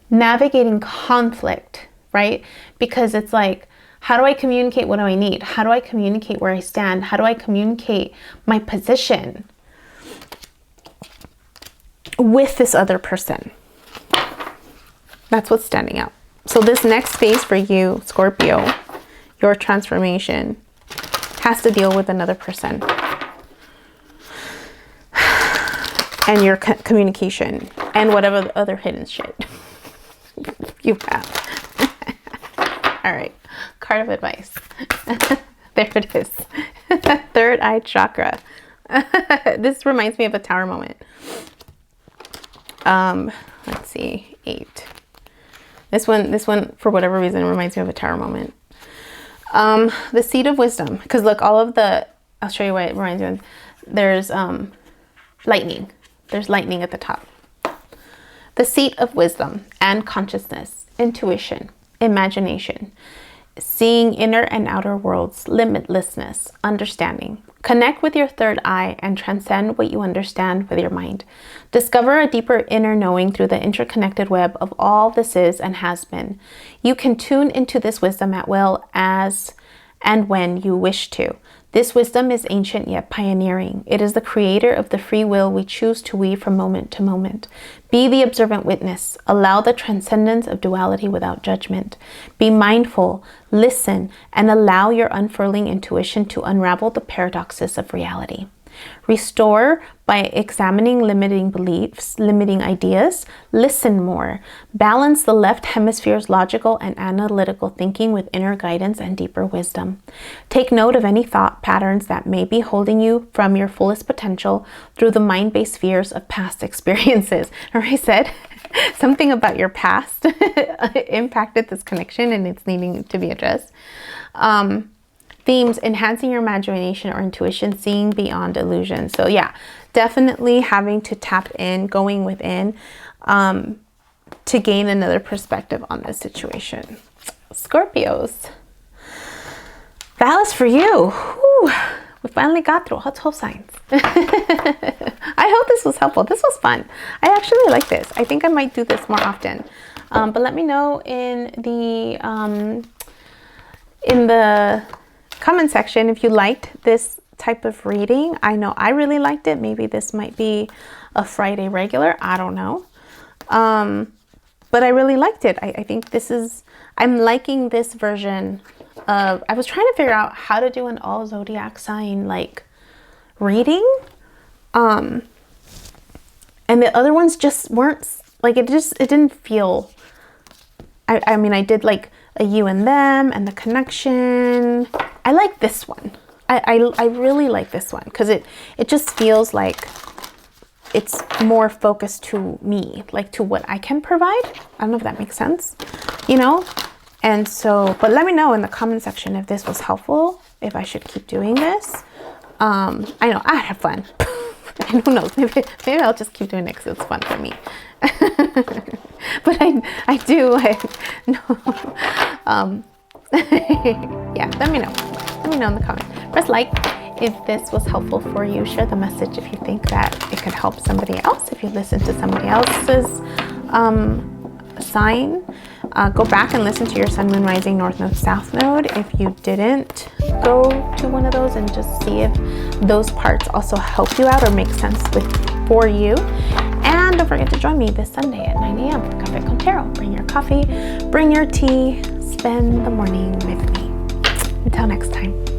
navigating conflict, right? Because it's like, how do I communicate what do I need? How do I communicate where I stand? How do I communicate my position with this other person? That's what's standing out. So this next phase for you, Scorpio, your transformation has to deal with another person and your communication and whatever other hidden shit you have. All right, card of advice. There it is. Third eye chakra. This reminds me of a tower moment. Let's see, 8. This one, for whatever reason, reminds me of a tower moment. The seat of wisdom. Because look, I'll show you what it reminds me of. There's lightning. There's lightning at the top. The seat of wisdom and consciousness, intuition, imagination, seeing inner and outer worlds, limitlessness, understanding. Connect with your third eye and transcend what you understand with your mind. Discover a deeper inner knowing through the interconnected web of all this is and has been. You can tune into this wisdom at will as and when you wish to. This wisdom is ancient yet pioneering. It is the creator of the free will we choose to weave from moment to moment. Be the observant witness. Allow the transcendence of duality without judgment. Be mindful, listen, and allow your unfurling intuition to unravel the paradoxes of reality. Restore by examining limiting beliefs, limiting ideas. Listen more. Balance the left hemisphere's logical and analytical thinking with inner guidance and deeper wisdom. Take note of any thought patterns that may be holding you from your fullest potential through the mind-based fears of past experiences. Remember I said something about your past impacted this connection and it's needing to be addressed. Themes, enhancing your imagination or intuition, seeing beyond illusion. So yeah, definitely having to tap in, going within, to gain another perspective on this situation. Scorpios, that was for you. Whew. We finally got through all 12 signs. I hope this was helpful. This was fun. I actually like this. I think I might do this more often. But let me know in the comment section if you liked this type of reading. I know I really liked it. Maybe this might be a Friday regular. I don't know. But I really liked it. I think I'm liking this version of, I was trying to figure out how to do an all zodiac sign like reading. And the other ones just weren't like, it didn't feel, I mean, I did like a you and them and the connection. I like this one. I really like this one because it just feels like it's more focused to me, like to what I can provide. I don't know if that makes sense, you know? And so, but let me know in the comment section if this was helpful, if I should keep doing this. I know I have fun. And who knows, maybe I'll just keep doing it because it's fun for me. But I do. Yeah, let me know. Let me know in the comments. Press like if this was helpful for you. Share the message if you think that it could help somebody else. If you listen to somebody else's sign. Go back and listen to your sun, moon, rising, north, node, south node if you didn't go to one of those, and just see if those parts also help you out or make sense for you. And don't forget to join me this Sunday at 9 a.m. for Café con Tarot. Bring your coffee, bring your tea, spend the morning with me. Until next time.